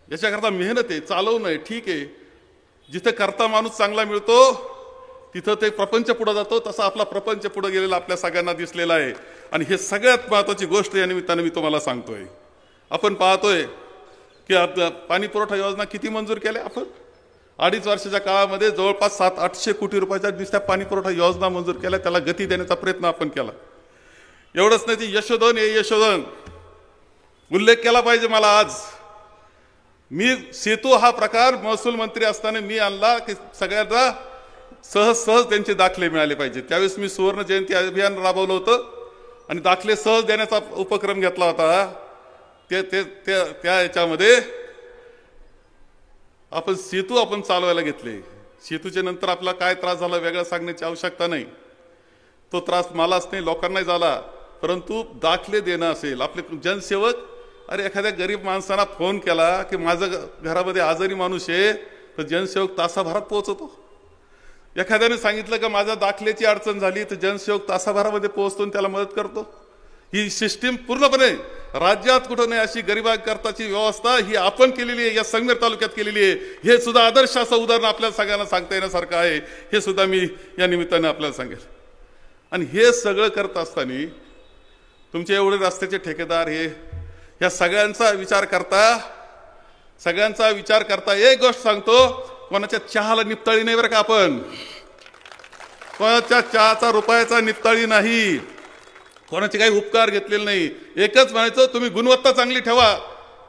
याच्याकरता मेहनत आहे, चालवणं आहे, ठीक आहे. जिथे करता माणूस चांगला मिळतो तिथं ते प्रपंच पुढे जातो. तसा आपला प्रपंच पुढे गेलेला आपल्या सगळ्यांना दिसलेला आहे. आणि हे सगळ्यात महत्त्वाची गोष्ट या निमित्ताने मी तुम्हाला सांगतोय. आपण पाहतोय की पाणी पुरवठा योजना किती मंजूर केल्या आपण. 2.5 वर्षाच्या काळामध्ये जवळपास 700-800 कोटी रुपयाच्या नुसत्या पाणी पुरवठा योजना मंजूर केल्या. त्याला गती देण्याचा प्रयत्न आपण केला. एवढंच नाही, ती यशोधन हे यशोधन उल्लेख केला पाहिजे. मला आज मी सेतू हा प्रकार महसूल मंत्री असताना मी आणला की सगळ्यांना सहज त्यांचे दाखले मिळाले पाहिजे. त्यावेळेस मी सुवर्ण जयंती अभियान राबवलं होतं आणि दाखले सहज देण्याचा उपक्रम घेतला होता. त्या याच्यामध्ये आपण सेतू चालवायला घेतले. सेतूच्या नंतर आपला काय त्रास झाला वेगळा सांगण्याची आवश्यकता नाही. तो त्रास मलाच नाही, लोकांनाही झाला. परंतु दाखले देणं असेल, आपले जनसेवक, अरे एखाद्या गरीब माणसाला फोन केला की माझं घरामध्ये आजारी माणूस आहे, तर जनसेवक तासाभरात पोहोचतो. एखाद्याने सांगितलं का माझ्या दाखल्याची अडचण झाली, तर जनसेवक तासाभरामध्ये पोहोचतो आणि त्याला मदत करतो. ही सिस्टीम पूर्णपणे राज्यात कुठं नाही अशी गरिबांकरताची व्यवस्था ही आपण केलेली आहे, या संगमेर तालुक्यात केलेली आहे. हे सुद्धा आदर्श असं उदाहरण आपल्याला सगळ्यांना सांगता येण्यासारखं आहे. हे सुद्धा मी या निमित्ताने आपल्याला सांगेल. आणि हे सगळं करत असताना तुमचे एवढे रस्त्याचे ठेकेदार हे या सगळ्यांचा विचार करता एक गोष्ट सांगतो, कोणाच्या चहाला निपताळी नाही बरं का. आपण कोणाच्या चहाचा रुपयाचा निपताळी नाही, कोणाचे काही उपकार घेतलेले नाही. एकच म्हणायचं, तुम्ही गुणवत्ता चांगली ठेवा,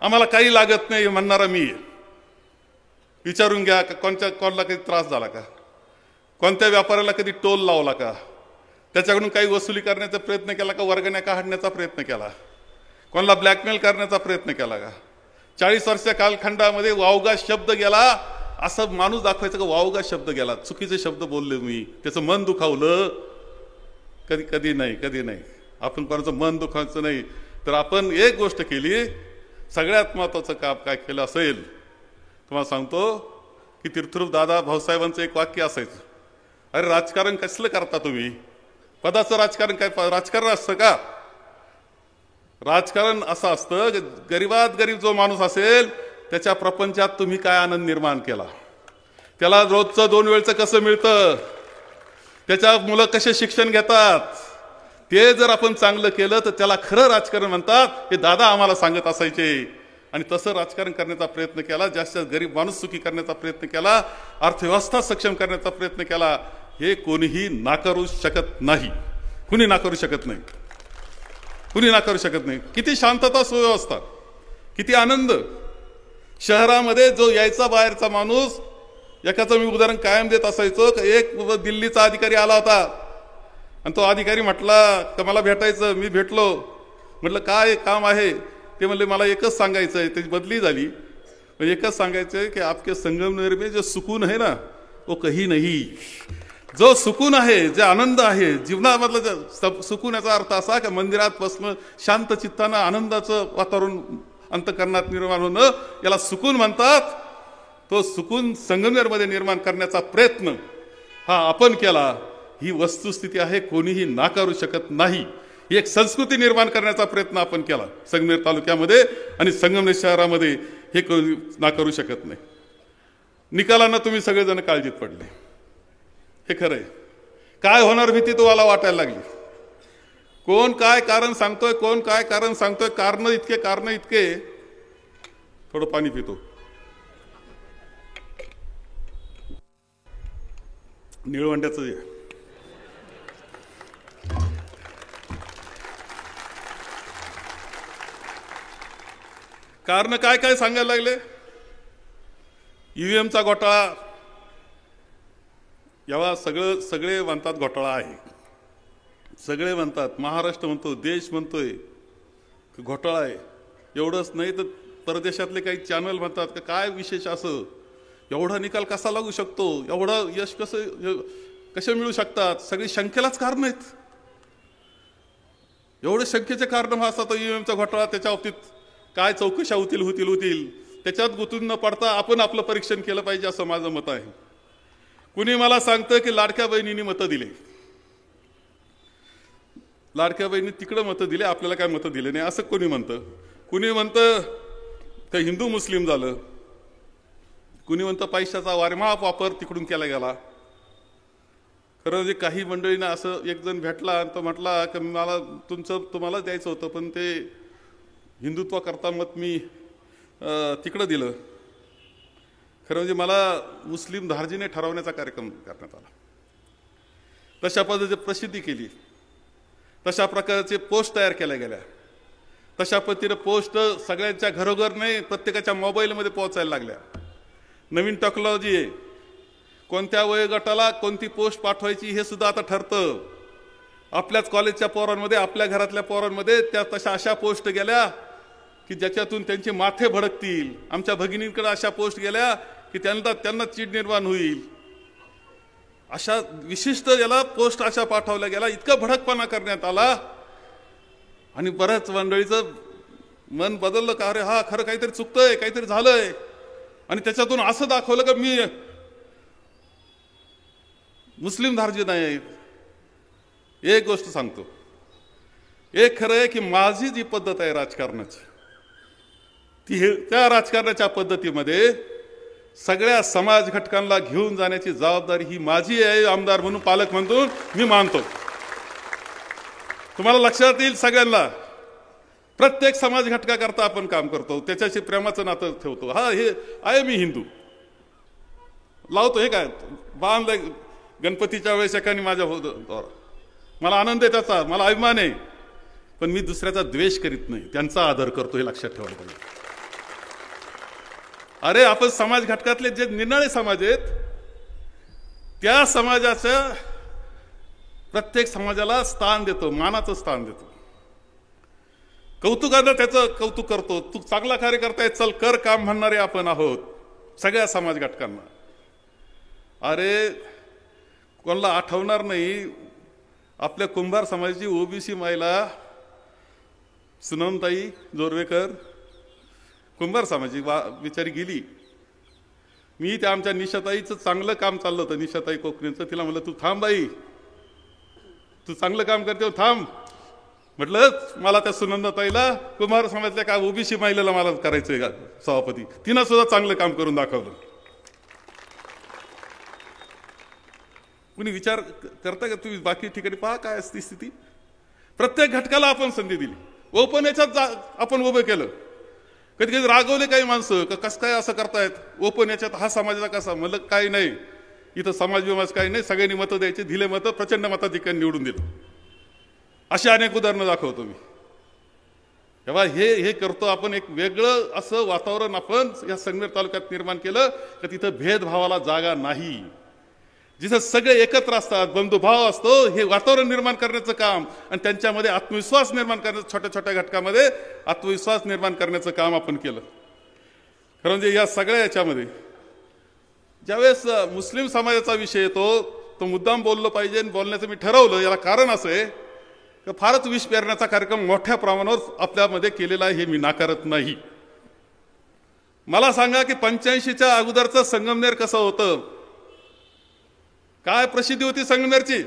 आम्हाला काही लागत नाही म्हणणारा मी. विचारून घ्या कोणाला कधी त्रास झाला का, कोणत्या व्यापाऱ्याला कधी टोल लावला का, त्याच्याकडून काही वसुली करण्याचा प्रयत्न केला का, वर्गण्या काढण्याचा प्रयत्न केला, कोणाला ब्लॅकमेल करण्याचा प्रयत्न केला का. 40 वर्षाच्या कालखंडामध्ये वावगा शब्द गेला असं माणूस दाखवायचं का वावगा शब्द गेला, चुकीचे शब्द बोलले मी, त्याचं मन दुखावलं? कधी नाही. आपण कोणाचं मन दुखायचं नाही. तर आपण एक गोष्ट केली, सगळ्यात महत्वाचं काम काय केलं असेल तुम्हाला सांगतो की तीर्थरूप दादा भाऊसाहेबांचं एक वाक्य असायचं, अरे राजकारण कसलं करता तुम्ही, पदाचं राजकारण काय राजकारण असतं का? राजकारण असं असतं की गरीबात गरीब जो माणूस असेल त्याच्या प्रपंचात तुम्ही काय आनंद निर्माण केला, त्याला रोजचं 2 वेळचं कसं मिळतं, त्याच्या मुलं कसे शिक्षण घेतात, ते जर आपण चांगलं केलं तर त्याला खरं राजकारण म्हणतात. हे दादा आम्हाला सांगत असायचे. आणि तसं राजकारण करण्याचा प्रयत्न केला, जास्त गरीब माणूस सुखी करण्याचा प्रयत्न केला, अर्थव्यवस्था सक्षम करण्याचा प्रयत्न केला. हे कोणीही नाकारू शकत नाही, कुणी नाकारू शकत नाही. किती शांतता, सुव्यवस्था, किती आनंद. शहरामध्ये जो यायचा बाहेरचा माणूस, एकाचं मी उदाहरण कायम देत असायचो. एक दिल्लीचा अधिकारी आला होता आणि तो अधिकारी म्हटला का मला भेटायचं. मी भेटलो, म्हटलं काय काम आहे, ते म्हणले मला एकच सांगायचं आहे. त्याची बदली झाली. एकच सांगायचं आहे की आपके संगमनेर में जो सुकून है ना वो कहीं नहीं. जो सुकून आहे, जे आनंद आहे जीवनामधला सुकून, याचा अर्थ असा की मंदिरात बसणं, शांत चित्तानं आनंदाचं वातावरण अंतःकरणात निर्माण होणं, याला सुकून म्हणतात. तो सुकून संगमनेरमध्ये निर्माण करण्याचा प्रयत्न हा आपण केला. ही वस्तुस्थिती आहे, कोणीही नाकारू शकत नाही. ही एक संस्कृती निर्माण करण्याचा प्रयत्न आपण केला संगमनेर तालुक्यामध्ये आणि संगमनेर शहरामध्ये. हे कोणी नाकारू शकत नाही. निकालांना तुम्ही सगळेजण काळजीत पडले, हे खरं आहे. काय होणार भीती तुम्हाला वाटायला लागली. कोण काय कारण सांगतोय, कारण इतके. थोडं पाणी पितो. निळवंड्याचं हे. कारण काय काय सांगायला लागले. ईव्हीएमचा घोटाळा, यावा सगळे म्हणतात घोटाळा आहे, सगळे म्हणतात, महाराष्ट्र म्हणतो, देश म्हणतोय घोटाळा आहे. एवढंच नाही तर परदेशातले काही चॅनल म्हणतात की काय विशेष असं, एवढा निकाल कसा लागू शकतो, एवढं यश कसे मिळू शकतात, सगळी शंकेलाच कारण आहेत. एवढे शंकेचे कारण असतात ईव्हीएमचा घोटाळा, त्याच्या बाबतीत काय चौकशा होतील त्याच्यात गुंतून न पडता आपण आपलं परीक्षण केलं पाहिजे असं माझं मत आहे. कुणी मला सांगतं की लाडक्या बहिणींनी मतं दिले, लाडक्या बहिणी तिकडं मतं दिले, आपल्याला काय मतं दिले नाही असं कोणी म्हणतं. कुणी म्हणतं का हिंदू मुस्लिम झालं, कुणी म्हणतं पैशाचा वारेमाप वापर तिकडून केला गेला. खरं म्हणजे काही मंडळींना असं एक जण भेटला आणि तो म्हटला की मला तुम्हाला द्यायचं होतं पण ते हिंदुत्वाकरता मत मी तिकडं दिलं. खरं म्हणजे मला मुस्लिम धार्जिणे ठरवण्याचा कार्यक्रम करण्यात आला, तशा पद्धतीची प्रसिद्धी केली, तशा प्रकारचे पोस्ट तयार केल्या गेल्या, तशा पद्धतीने पोस्ट सगळ्यांच्या घरोघर नाही प्रत्येकाच्या मोबाईलमध्ये पोहोचायला लागल्या. नवीन टेक्नॉलॉजी आहे, कोणत्या वयोगटाला कोणती पोस्ट पाठवायची हे सुद्धा आता ठरतं. आपल्याच कॉलेजच्या पोरांमध्ये, आपल्या घरातल्या पोरांमध्ये त्या तशा अशा पोस्ट गेल्या की ज्याच्यातून त्यांचे माथे भडकतील. आमच्या भगिनींकडे अशा पोस्ट गेल्या की त्यांना चीड निर्माण होईल. अशा विशिष्ट याला पोस्ट अशा पाठवल्या गेला, इतका भडकपणा करण्यात आला आणि बऱ्याच मंडळीचं मन बदललं का अरे हा खरं काहीतरी चुकतंय, काहीतरी झालंय. आणि त्याच्यातून असं दाखवलं का मी मुस्लिम धार्जिण आहे. एक गोष्ट सांगतो, एक खरं आहे की माझी जी पद्धत आहे राजकारणाची, त्या राजकारणाच्या पद्धतीमध्ये सगळ्या समाज घटकांना घेऊन जाण्याची जबाबदारी ही माझी आहे. आमदार म्हणून, पालक म्हणून मी मानतो. तुम्हाला लक्षात येईल सगळ्यांना, प्रत्येक समाज घटकाकरता आपण काम करतो, त्याच्याशी प्रेमाचं नातं ठेवतो. हा हे आहे मी हिंदू लावतो, हे काय बांधलं गणपतीच्या वेळेस एकाने माझ्या मला आनंद आहे त्याचा, मला अभिमान आहे, पण मी दुसऱ्याचा द्वेष करीत नाही, त्यांचा आदर करतो, हे लक्षात ठेवायला पाहिजे. अरे आपण समाज घटकातले जे निराळे समाज आहेत त्या समाजाच्या प्रत्येक समाजाला स्थान देतो, मानाचं स्थान देतो, कौतुकानं त्याचं कौतुक करतो. तू चांगला कार्य करताय, चल कर काम म्हणणारे आपण आहोत सगळ्या समाज घटकांना. अरे कोणाला आठवणार नाही, आपल्या कुंभार समाजाची ओबीसी महिला सुनमताई जोरवेकर कुंभार समाजाची बिचारी गेली. मी त्या आमच्या निशाताईचं चांगलं काम चाललं होतं, निशाताई कोकणीचं, तिला म्हटलं तू थांब बाई, तू चांगलं काम करते थांब. म्हटलं मला त्या सुनंदाताईला कुंभार समाजातल्या काय ओबीसी महिलेला मला करायचंय का सभापती, तिनं सुद्धा चांगलं काम करून दाखवलं. कुणी विचार करता का तुम्ही बाकी ठिकाणी पहा काय असती स्थिती. प्रत्येक घटकाला आपण संधी दिली, ओपन याच्यात आपण उभं केलं. कधी कधी रागवले काही माणसं कसं काय असं करतायत, ओपन याच्यात हा समाजाचा कसा. म्हणलं काही नाही, इथं समाज विमाज काही नाही, सगळ्यांनी मतं द्यायची, दिले मतं, प्रचंड मताधिक्याने निवडून दिलं. अशी अनेक उदाहरणं दाखवतो मी. तेव्हा हे करतो आपण. एक वेगळं असं वातावरण आपण या संगमेर तालुक्यात निर्माण केलं की तिथं भेदभावाला जागा नाही, जिथं सगळे एकत्र असतात, बंधुभाव असतो, हे वातावरण निर्माण करण्याचं काम आणि त्यांच्यामध्ये आत्मविश्वास निर्माण करण्याचं, छोट्या छोट्या घटकामध्ये आत्मविश्वास निर्माण करण्याचं काम आपण केलं. खरं म्हणजे या सगळ्या याच्यामध्ये ज्यावेळेस मुस्लिम समाजाचा विषय येतो तो मुद्दाम बोललं पाहिजे. बोलण्याचं मी ठरवलं, याला कारण असं आहे की फारच विष पेरण्याचा कार्यक्रम मोठ्या प्रमाणावर आपल्यामध्ये केलेला आहे, हे मी नाकारत नाही. मला सांगा की 85च्या अगोदरचं संगमनेर कसं होतं, काय प्रसिद्धी होती संगमनेरची.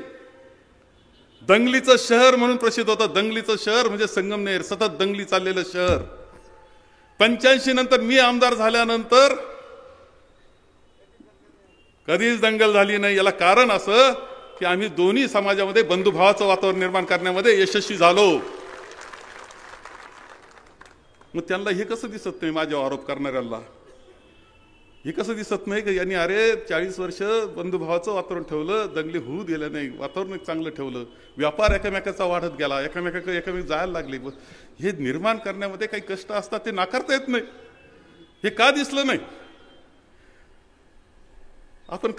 दंगलीचं शहर म्हणून प्रसिद्ध होतं. दंगलीचं शहर म्हणजे संगमनेर, सतत दंगली चाललेलं शहर. 85 नंतर मी आमदार झाल्यानंतर कधीच दंगल झाली नाही. याला कारण असं की आम्ही दोन्ही समाजामध्ये बंधुभावाचं वातावरण निर्माण करण्यामध्ये यशस्वी झालो. मग त्यांना हे कसं दिसत नाही माझ्यावर आरोप करणाऱ्यांना. हे कसं दिसत नाही की यांनी अरे 40 वर्ष बंधुभावाचं वातावरण ठेवलं, दंगली होऊ दिलं नाही, वातावरण चांगलं ठेवलं, व्यापार एकमेकाचा वाढत गेला, एकमेक जायला लागले. हे निर्माण करण्यामध्ये काही कष्ट असतात ते नाकारता येत नाही. हे का दिसलं नाही? आपण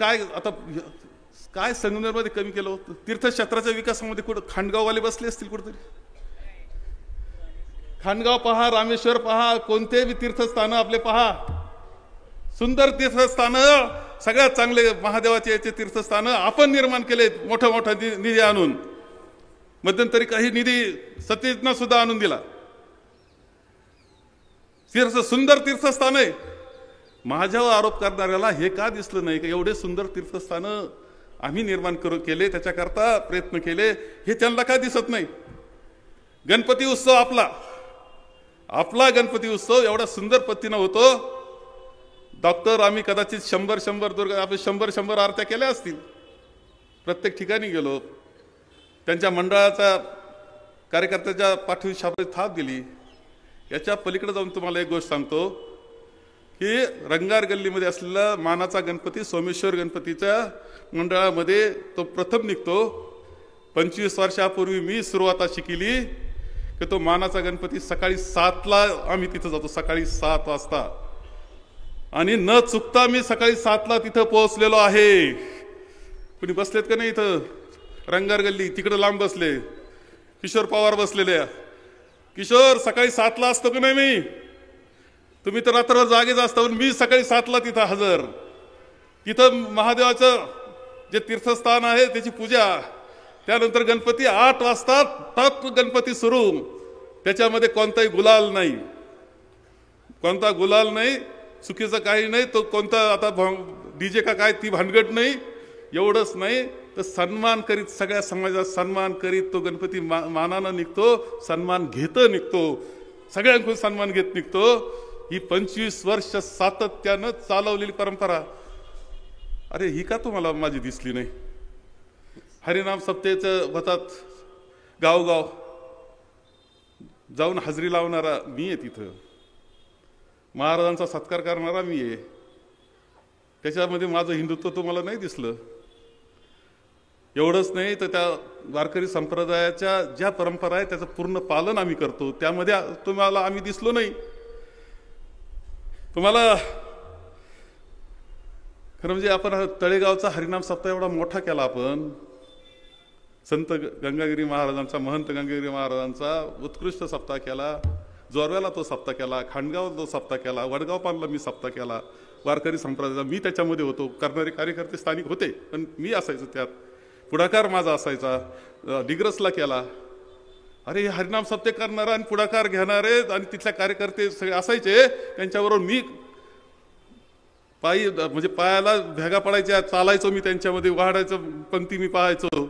काय संगमनेरमध्ये कमी केलं होतं? तीर्थक्षेत्राच्या विकासामध्ये कुठं खांडगाववाले बसले असतील कुठेतरी. खांडगाव पहा, रामेश्वर पहा, कोणतेही तीर्थस्थानं आपले पहा, सुंदर तीर्थस्थानं, सगळ्यात चांगले महादेवाचे याचे तीर्थस्थानं आपण निर्माण केले. मोठा मोठा निधी आणून, मध्यंतरी काही निधी सतीजना सुद्धा आणून दिला. सुंदर तीर्थस्थान आहे. माझ्यावर आरोप करणाऱ्याला हे का दिसलं नाही की एवढे सुंदर तीर्थस्थानं आम्ही निर्माण केले, त्याच्याकरता प्रयत्न केले, हे त्यांना का दिसत नाही? गणपती उत्सव आपला गणपती उत्सव एवढा सुंदर पद्धतीनं होतो. डॉक्टर आम्ही कदाचित 100 दुर्गा आपण 100 आरत्या केल्या असतील. प्रत्येक ठिकाणी गेलो, त्यांच्या मंडळाच्या कार्यकर्त्याच्या पाठीवर शाबासकी थाप दिली. याच्या पलीकडे जाऊन तुम्हाला एक गोष्ट सांगतो की रंगार गल्लीमध्ये असलेला मानाचा गणपती सोमेश्वर गणपतीच्या मंडळामध्ये तो प्रथम निघतो. 25 वर्षापूर्वी मी सुरुवात अशी केली की तो मानाचा गणपती सकाळी 7ला आम्ही तिथं जातो, सकाळी 7 वाजता, आणि न चुकता मी सकाळी 7ला तिथं पोहोचलेलो आहे. कुणी बसलेत का नाही इथं रंगार गल्ली? तिकडे लांब बसले, किशोर पवार बसलेले. किशोर, सकाळी 7ला असतो का नाही मी? तुम्ही तर रात्रभर जागेच असता, मी सकाळी 7ला तिथं हजर. तिथं महादेवाचं जे तीर्थस्थान आहे त्याची पूजा, त्यानंतर गणपती 8 वाजता तप गणपती सुरू. त्याच्यामध्ये कोणताही गुलाल नाही, कोणता गुलाल नाही, चुकीचं काही नाही. तो कोणता आता डीजे का काय ती भानगड नाही. एवढंच नाही तर सन्मान करीत, सगळ्या समाजाचा सन्मान करीत तो गणपती मानानं निघतो, सन्मान घेत निघतो, सगळ्यांकडून सन्मान घेत निघतो. ही 25 वर्ष सातत्यानं चालवलेली परंपरा, अरे ही का तुम्हाला माझी दिसली नाही? हरिनाम सप्तेचं होतात, गावगाव जाऊन हजेरी लावणारा मी आहे, तिथं महाराजांचा सत्कार करणारा मी आहे. त्याच्यामध्ये माझं हिंदुत्व तुम्हाला नाही दिसलं. एवढंच नाही तर त्या वारकरी संप्रदायाच्या ज्या परंपरा आहे त्याचं पूर्ण पालन आम्ही करतो, त्यामध्ये तुम्हाला आम्ही दिसलो नाही. तुम्हाला खरं म्हणजे आपण तळेगावचा हरिनाम सप्ताह एवढा मोठा केला, आपण संत गंगागिरी महाराजांचा, महंत गंगागिरी महाराजांचा उत्कृष्ट सप्ताह केला. जोरव्याला तो सप्ताह केला, खांडगावला तो सप्ताह केला, वडगाव पानला मी सप्ताह केला. वारकरी संप्रदायाचा मी त्याच्यामध्ये होतो, करणारे कार्यकर्ते स्थानिक होते पण मी असायचो त्यात, पुढाकार माझा असायचा. डिग्रसला केला. अरे हे हरिनाम सप्ताह करणारा आणि पुढाकार घेणारे आणि तिथल्या कार्यकर्ते सगळे असायचे, त्यांच्याबरोबर मी पायी म्हणजे पायाला भेगा पडायच्या, चालायचो मी त्यांच्यामध्ये, वाढायचं पंक्ती मी पाहायचो.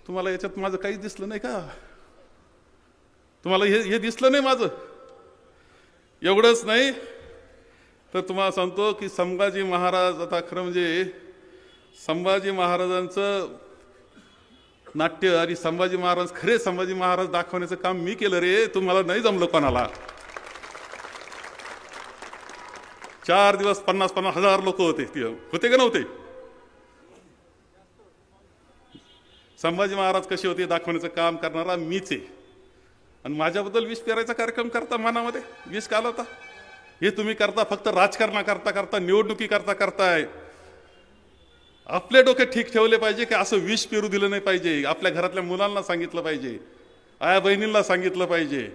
तुम्हाला याच्यात माझं काहीच दिसलं नाही का? तुम्हाला हे दिसलं नाही माझं? एवढंच नाही तर तुम्हाला सांगतो की संभाजी महाराज, आता खरं म्हणजे संभाजी महाराजांचं नाट्य आणि संभाजी महाराज, खरे संभाजी महाराज दाखवण्याचं काम मी केलं रे, तुम्हाला नाही जमलं कोणाला. 4 दिवस 50-50 हजार लोक होते का नव्हते? संभाजी महाराज कसे होते दाखवण्याचं काम करणारा मीच आहे. आणि माझ्याबद्दल विष पेरायचा कार्यक्रम करता, मनामध्ये विष घालवता. हे तुम्ही करता फक्त राजकारणा करता करता, निवडणुकी करता करताय. आपले डोके ठीक ठेवले पाहिजे की असं विष पेरू दिलं नाही पाहिजे. आपल्या घरातल्या मुलांना सांगितलं पाहिजे, आया बहिणींना सांगितलं पाहिजे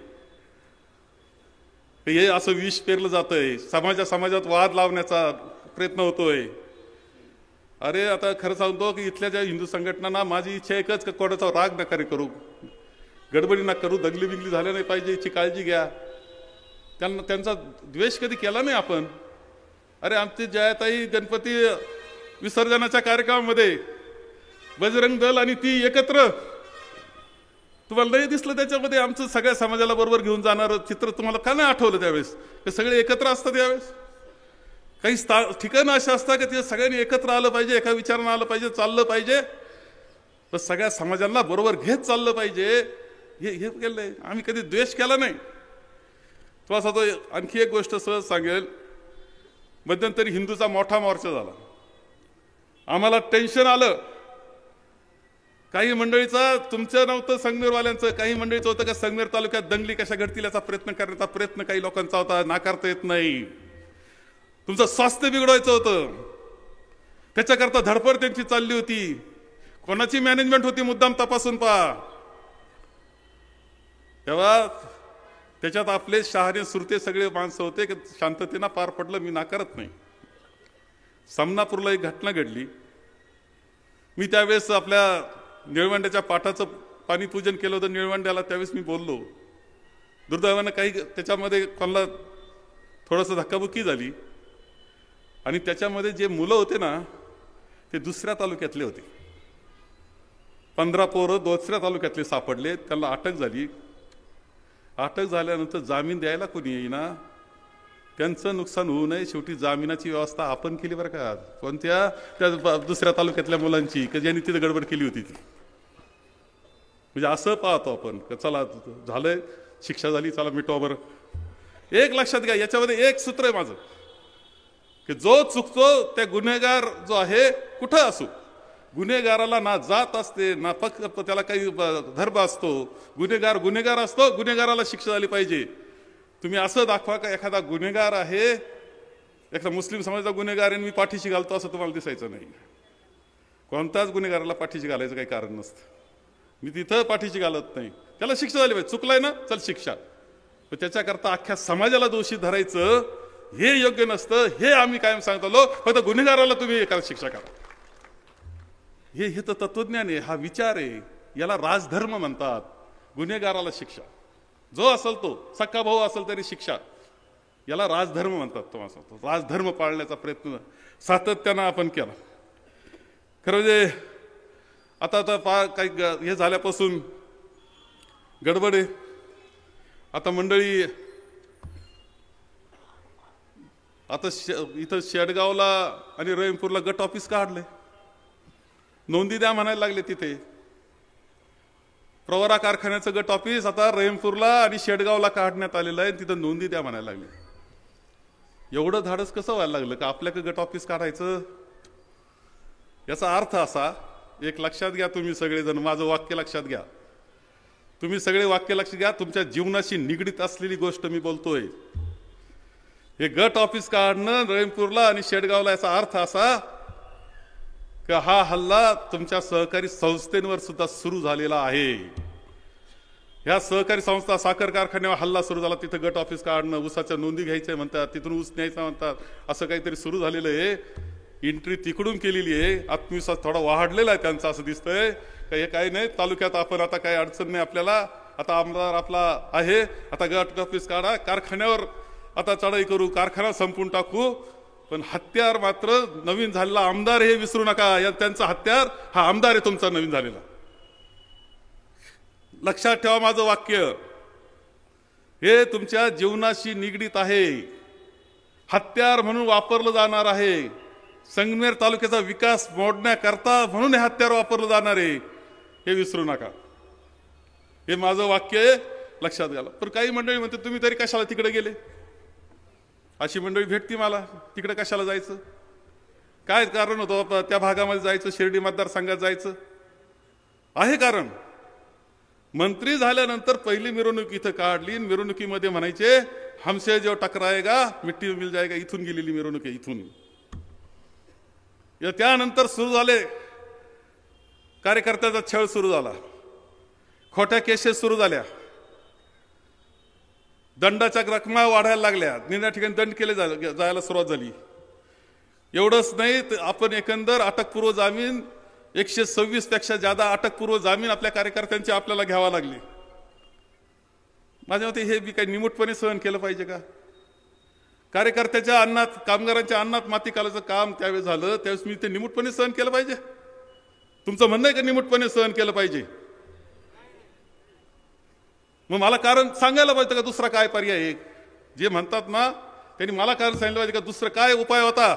हे असं विष पेरलं जातंय, समाजात वाद लावण्याचा प्रयत्न होतोय. अरे आता खरं सांगतो की इथल्या ज्या हिंदू संघटनांना माझी इच्छा एकच की कोणाचा राग नका करू, गडबडी नका करू, दंगली बिंगली झाल्या नाही पाहिजे याची काळजी घ्या. त्यांचा द्वेष कधी केला नाही आपण. अरे आमची जयाताई गणपती विसर्जनाच्या कार्यक्रमामध्ये बजरंग दल आणि ती एकत्र, तुम्हाला नाही दिसलं त्याच्यामध्ये आमचं सगळ्या समाजाला बरोबर घेऊन जाणारं चित्र? तुम्हाला का नाही आठवलं त्यावेळेस? ते सगळे एकत्र असतात त्यावेळेस. काही ठिकाणं अशा असतात की ते सगळ्यांनी एकत्र आलं पाहिजे, एका विचारानं आलं पाहिजे, चाललं पाहिजे, तर सगळ्या समाजाला बरोबर घेत चाललं पाहिजे. हे केलंय आम्ही, कधी द्वेष केला नाही. तुम्हाला सांगतो आणखी एक गोष्ट सहज सांगेल मध्यंतरी हिंदूचा मोठा मोर्चा झाला. आम्हाला टेन्शन आलं. काही मंडळीचा, तुमचं नव्हतं संगमेरवाल्यांचं, काही मंडळीचं होतं का संगमेर तालुक्यात दंगली कशा घडतील याचा प्रयत्न करण्याचा प्रयत्न काही लोकांचा होता. नाकारता येत नाही. तुमचं स्वास्थ्य बिघडवायचं होतं, त्याच्याकरता धडपड त्यांची चालली होती. कोणाची मॅनेजमेंट होती मुद्दाम तपासून पहा. तेव्हा त्याच्यात आपले शहाणे सुरते सगळे माणसं होते की शांततेनं पार पडलं. मी नाकारत नाही. सामनापूरला एक घटना घडली. मी त्यावेळेस आपल्या निळवंड्याच्या पाठाचं पाणी पूजन केलं होतं निळवंड्याला. त्यावेळेस मी बोललो. दुर्दैवानं काही त्याच्यामध्ये कोणाला थोडंसं धक्काबुक्की झाली आणि त्याच्यामध्ये जे मुलं होते ना ते दुसऱ्या तालुक्यातले होते. 15 पोरं दुसऱ्या तालुक्यातले सापडले. त्यांना अटक झाली. अटक झाल्यानंतर जामीन द्यायला कोणी येईना. त्यांचं नुकसान होऊ नये शेवटी जामिनाची व्यवस्था आपण केली बरं का. कोणत्या? त्या दुसऱ्या तालुक्यातल्या मुलांची की ज्यांनी तिथे गडबड केली होती ती. म्हणजे असं पाहतो आपण की चला झालंय, शिक्षा झाली, चला मिटवा बरं. एक लक्षात घ्या, याच्यामध्ये एक सूत्र आहे माझं की जो चुकतो त्या गुन्हेगार जो आहे कुठं असो, गुन्हेगाराला ना जात असते ना फक्त त्याला काही धर्म असतो. गुन्हेगार गुन्हेगार असतो. गुन्हेगाराला शिक्षा झाली पाहिजे. तुम्ही असं दाखवा का एखादा गुन्हेगार आहे, एखादा मुस्लिम समाजाचा गुन्हेगार आहे मी पाठीशी घालतो असं तुम्हाला दिसायचं नाही. कोणताच गुन्हेगाराला पाठीशी घालायचं काही कारण नसतं. मी तिथं पाठीशी घालत नाही. त्याला शिक्षा झाली पाहिजे. चुकलाय ना, चल शिक्षा. पण त्याच्याकरता अख्ख्या समाजाला दोषी धरायचं हे योग्य नसतं. हे आम्ही कायम सांगतो. फक्त गुन्हेगाराला तुम्ही एका शिक्षा करा. हे तर तत्वज्ञान आहे, हा विचार आहे. याला राजधर्म म्हणतात. गुन्हेगाराला शिक्षा, जो असेल तो सक्का भाऊ असेल तरी शिक्षा, याला राजधर्म म्हणतात. तो असं राजधर्म पाळण्याचा प्रयत्न सातत्यानं आपण केला. खरं म्हणजे आता काही हे झाल्यापासून गडबड आहे. आता मंडळी आता इथं शेडगावला आणि रहीमपूरला गट ऑफिस काढले. नोंदी द्या म्हणायला लागले. तिथे प्रवरा कारखान्याचं गट ऑफिस आता रहीमपूरला आणि शेडगावला काढण्यात आलेलं आहे. तिथं नोंदी द्या म्हणायला लागले. एवढं धाडस कसं व्हायला लागलं का आपल्याकडे गट ऑफिस काढायचं? याचा अर्थ असा, एक लक्षात घ्या तुम्ही सगळेजण, माझं वाक्य लक्षात घ्या. तुम्ही सगळे वाक्य लक्षात घ्या. तुमच्या जीवनाशी निगडीत असलेली गोष्ट मी बोलतोय. हे गट ऑफिस काढणं रहीमपूरला आणि शेडगावला, याचा अर्थ असा की हा हल्ला तुमच्या सहकारी संस्थेवर सुद्धा सुरू झालेला आहे. ह्या सहकारी संस्था साखर कारखान्यावर हल्ला सुरू झाला. तिथं गट ऑफिस काढणं, ऊसाच्या नोंदी घ्यायच्या म्हणतात, तिथून ऊस न्यायचा म्हणतात, असं काहीतरी सुरू झालेलं आहे. एंट्री तिकडून केलेली आहे. आत्मविश्वास थोडा वाढलेला आहे त्यांचा असं दिसतंय. काही काही नाही, तालुक्यात आपण आता काही अडचण नाही आपल्याला. आता आमदार आपला आहे, आता गट ऑफिस काढा, कारखान्यावर आता चढाई करू, कारखाना संपून टाकू. पण हत्यार मात्र नवीन झालेला आमदार हे विसरू नका. या त्यांचा हत्यार हा आमदार आहे तुमचा नवीन झालेला. लक्षात ठेवा माझं वाक्य. हे तुमच्या जीवनाशी निगडीत आहे. हत्यार म्हणून वापरलं जाणार आहे. संगमेर तालुक्याचा विकास मोडण्याकरता म्हणून हे हत्यार वापरलं जाणार आहे, हे विसरू नका. हे माझं वाक्य लक्षात घ्या. पण काही मंडळी म्हणते तुम्ही तरी कशाला तिकडे गेले? अशी मंडळी भेटती मला. तिकडे कशाला जायचं? काय कारण होतं त्या भागामध्ये जायचं? शिर्डी मतदारसंघात जायचं आहे कारण. मंत्री झाल्यानंतर पहिली मिरवणूक इथं काढली. मिरवणुकीमध्ये म्हणायचे हमसे जो टकराएगा मिट्टी मिल जाएगा. इथून गेलेली मिरवणूक आहे. इथून त्यानंतर सुरू झाले कार्यकर्त्याचा छळ सुरू झाला. खोट्या केसेस सुरू झाल्या. दंडाच्या रकमा वाढायला लागल्या. निम्या ठिकाणी दंड केले जायला सुरुवात झाली. एवढंच नाही, आपण एकंदर अटकपूर्व जामीन 126 पेक्षा जादा अटकपूर्व जामीन आपल्या कार्यकर्त्यांची आपल्याला घ्यावा लागली. माझ्या मते हे बी काही निमूटपणे सहन केलं पाहिजे का? कार्यकर्त्याच्या अन्नात, कामगारांच्या अन्नात माती घालायचं काम त्यावेळेस झालं, त्यावेळेस मी ते निमूटपणे सहन केलं पाहिजे? तुमचं म्हणणं आहे का निमूटपणे सहन केलं पाहिजे? मग मला कारण सांगायला पाहिजे का दुसरा काय पर्याय आहे? जे म्हणतात ना त्यांनी मला कारण सांगितलं पाहिजे का दुसरा काय उपाय होता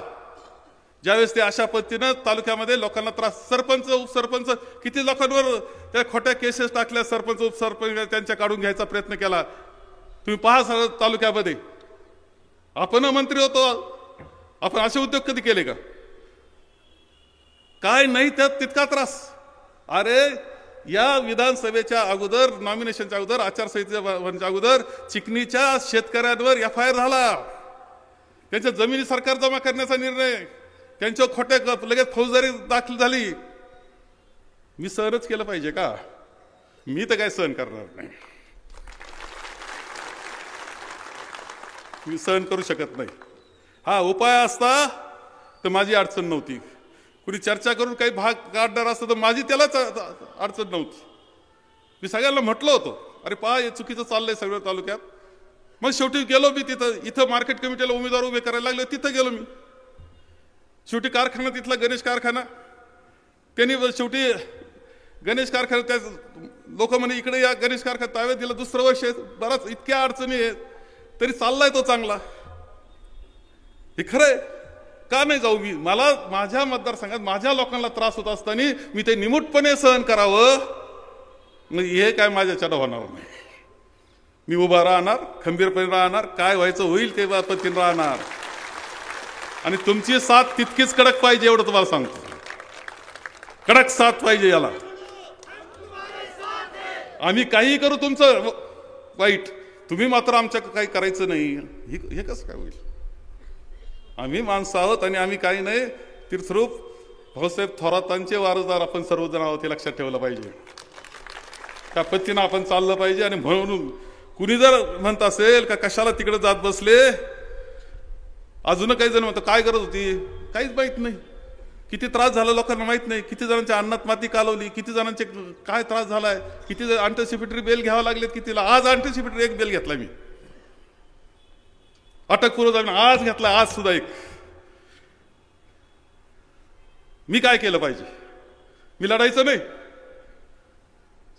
ज्यावेळेस ते अशा पद्धतीनं तालुक्यामध्ये लोकांना त्रास. सरपंच उपसरपंच किती लोकांवर त्या खोट्या केसेस टाकल्या. सरपंच उपसरपंच त्यांच्या काढून घ्यायचा प्रयत्न केला. तुम्ही पहा सगळं तालुक्यामध्ये. आपण मंत्री होतो, आपण असे उद्योग कधी केले का? काय नाही त्यात तितका त्रास. अरे या विधानसभेच्या अगोदर, नॉमिनेशनच्या अगोदर, आचारसंहितेच्या अगोदर चिकणीच्या शेतकऱ्यांवर FIR झाला. त्यांच्या जमिनी सरकार जमा करण्याचा निर्णय, त्यांच्यावर खोटे लगेच फौजदारी दाखल झाली. मी सहनच केलं पाहिजे का? मी तर काय सहन करणार नाही. मी सहन करू शकत नाही. हा उपाय असता तर माझी अडचण नव्हती. कुणी चर्चा करून काही भाग काढणार असतं तर माझी त्यालाच अडचण नव्हती. मी सगळ्यांना म्हटलं होतं, अरे पहा हे चुकीचं चाललंय सगळ्या तालुक्यात. मग शेवटी गेलो मी तिथं. इथं मार्केट कमिटीला उमेदवार उभे करायला लागले, तिथं गेलो मी. शेवटी कारखाना तिथला गणेश कारखाना, त्यांनी शेवटी गणेश कारखाना, त्या लोक म्हणे इकडे या गणेश कारखाना ताब्यात दिला. दुसरं वर्ष बराच इतक्या अडचणी आहेत तरी चाललाय तो चांगला. हे खरंय का नाही जाऊ मी? मला माझ्या मतदारसंघात माझ्या लोकांना त्रास होत असताना मी ते निमूटपणे सहन करावं, मग हे काय माझ्याच्यानं होणार नाही. मी उभा राहणार, खंबीरपणे राहणार, काय व्हायचं होईल ते पद्धतीने राहणार. आणि तुमची साथ तितकीच कडक पाहिजे, एवढं तुम्हाला सांगतो. कडक साथ पाहिजे याला. आम्ही काही करू तुमचं वाईट, तुम्ही मात्र आमच्या काही करायचं नाही, हे कसं काय होईल? आम्ही माणसं आहोत आणि आम्ही काही नाही. तीर्थरूप भाऊसाहेब थोरातांचे वारसदार आपण सर्वजण आहोत, हे लक्षात ठेवलं पाहिजे. त्या पद्धतीनं आपण चाललं पाहिजे. आणि म्हणून कुणी जर म्हणत असेल का कशाला तिकडे जात बसले, अजून काही जण म्हणतो काय गरज होती, काहीच माहित नाही. किती त्रास झाला लोकांना माहित नाही. किती जणांच्या अन्नात माती कालवली, किती जणांचे काय त्रास झालाय, किती अँटिसिपेटरी बेल घ्यावं लागलेत कितीला. आज अँटिसिपेटरी एक बेल घेतला मी, अटकपूर्व जामीन आज घेतला, आज सुद्धा एक. मी काय केलं पाहिजे? मी लढायचं नाही.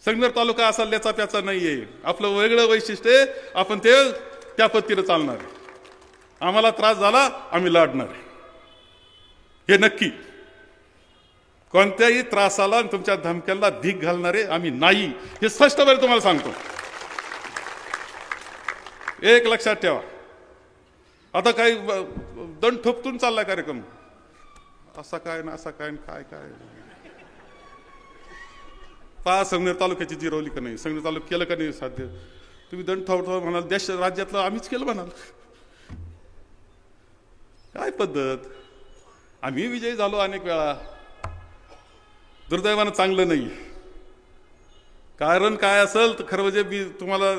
संगमेर तालुका असा ल्याचा प्याचा नाहीये. आपलं वेगळं वैशिष्ट्य, आपण ते त्या पद्धतीने चालणार आहे. आम्हाला त्रास झाला आम्ही लढणार आहे, हे नक्की. कोणत्याही त्रासाला आणि तुमच्या धमक्यांना धीक घालणारे आम्ही नाही, हे स्पष्टपणे तुम्हाला सांगतो. एक लक्षात ठेवा. आता काही दंड ठोपतून चाललाय कार्यक्रम, असा काय ना असा काय काय काय. पहा संगमेर तालुक्याची जिरवली का नाही, संगमेर तालुक्यात केलं का नाही साध्य. तुम्ही दंड ठोपतो म्हणाल, देश राज्यातलं आम्हीच केलं म्हणाल. काय पद्धत? आम्ही विजयी झालो अनेक वेळा, दुर्दैवानं चांगलं नाही. कारण काय असेल तर खरं म्हणजे मी तुम्हाला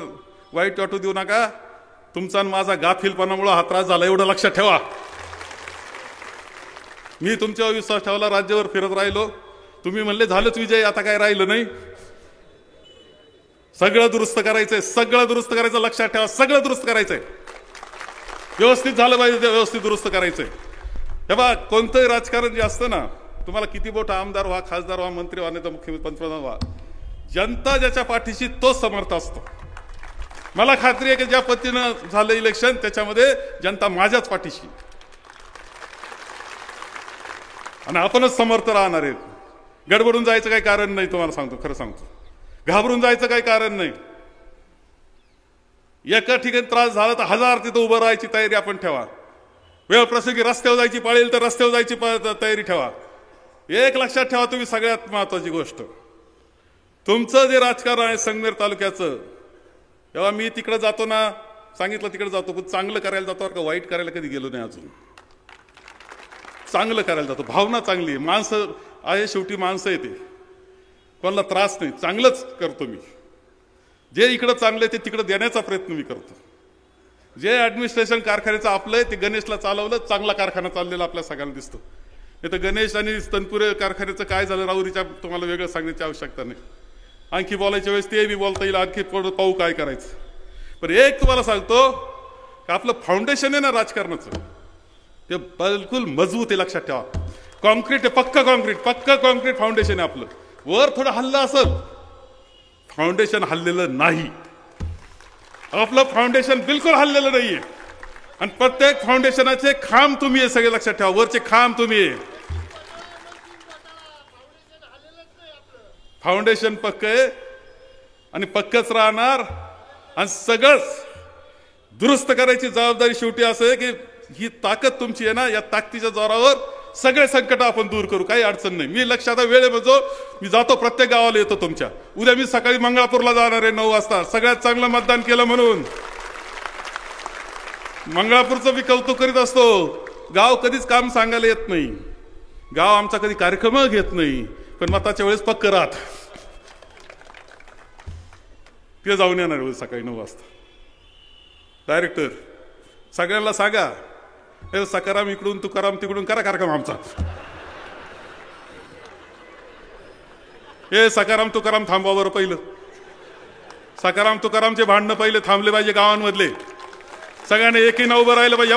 वाईट वाटू देऊ नका. तुमचा आणि माझा गाफीलपणामुळे हा त्रास झाला, एवढं लक्षात ठेवा. मी तुमच्यावर विश्वास ठेवला, राज्यावर फिरत राहिलो. तुम्ही म्हणले झालंच विजय, आता काय राहिलं नाही. सगळं दुरुस्त करायचंय, सगळं दुरुस्त करायचं. लक्षात ठेवा, सगळं दुरुस्त करायचंय. व्यवस्थित झालं पाहिजे, ते व्यवस्थित दुरुस्त करायचंय. तेव्हा कोणतंही राजकारण जे असतं ना, तुम्हाला किती मोठा आमदार व्हा, खासदार व्हा, मंत्री व्हा, नाही तर मुख्यमंत्री पंतप्रधान व्हा, जनता ज्याच्या पाठीशी तो समर्थ असतो. मला खात्री आहे की ज्या पद्धतीनं झालं इलेक्शन त्याच्यामध्ये जनता माझ्याच पाठीशी, आणि आपणच समर्थ राहणार आहेत. गडबडून जायचं काही कारण नाही, तुम्हाला सांगतो, खरं सांगतो. घाबरून जायचं काही कारण नाही. एका ठिकाणी त्रास झाला तर 1000 तिथं उभं राहायची तयारी आपण ठेवा. वेळ प्रसंगी रस्त्यावर जायची पाळेल तर रस्त्यावर जायची तयारी ठेवा. एक लक्षात ठेवा तुम्ही, सगळ्यात महत्वाची गोष्ट, तुमचं जे राजकारण आहे संगमेर तालुक्याचं, तेव्हा मी तिकडे जातो ना, सांगितलं तिकडे जातो, पण चांगलं करायला जातो, का वाईट करायला कधी गेलो नाही अजून. चांगलं करायला जातो, भावना चांगली आहे, माणसं आहे, शेवटी माणसं येते, कोणाला त्रास नाही, चांगलंच करतो मी. जे इकडं चांगलं आहे ते तिकडं देण्याचा प्रयत्न मी करतो. जे ॲडमिनिस्ट्रेशन कारखान्याचं आपलं आहे ते गणेशला चालवलं, चांगला कारखाना चाललेला आपल्या सगळ्यांना दिसतो. नाही तर गणेश आणि तनपुरे कारखान्याचं काय झालं राहुरीच्या, तुम्हाला वेगळं सांगण्याची आवश्यकता नाही. आणखी बोलायच्या वेळेस ते बी बोलता येईल, आणखी पाहू काय करायचं. पण एक तुम्हाला सांगतो की आपलं फाउंडेशन आहे ना राजकारणाचं, ते बिलकुल मजबूत आहे, लक्षात ठेवा. कॉन्क्रीट आहे, पक्का कॉन्क्रीट फाउंडेशन आहे आपलं. वर थोडं हल्लं असेल, फाउंडेशन हल्लेलं नाही. आपलं फाउंडेशन बिलकुल हल्लेलं नाहीये. आणि प्रत्येक फाउंडेशनाचे खांब तुम्ही आहे, सगळे लक्षात ठेवा, वरचे खांब तुम्ही आहे. फाउंडेशन पक्क आहे आणि पक्कच राहणार. आणि सगळंच दुरुस्त करायची जबाबदारी शेवटी असं आहे की ही ताकद तुमची आहे ना, या ताकदीच्या जोरावर सगळे संकट आपण दूर करू, काही अडचण नाही. मी लक्षात वेळ बजो, मी जातो, प्रत्येक गावाला येतो तुमच्या. उद्या मी सकाळी मंगळापूरला जाणार आहे 9 वाजता, सगळ्यात चांगलं मतदान केलं म्हणून. मंगळापूरचं मी कौतुक करीत असतो. गाव कधीच काम सांगायला येत नाही, गाव आमचा कधी कार्यक्रम घेत नाही, पण मताच्या वेळेस पक्क राहत. ते जाऊन येणार सकाळी 9 वाजता. डायरेक्टर सगळ्यांना सांगा, हे सकाराम इकडून तुकाराम तिकडून करा कार्यक्रम आमचा. हे सकाराम तुकाराम थांबवा बरं पहिलं. सकाराम तुकारामचे भांडणं पहिले थांबले पाहिजे गावांमधले. सगळ्यांनी एकीनं उभं राहिलं पाहिजे.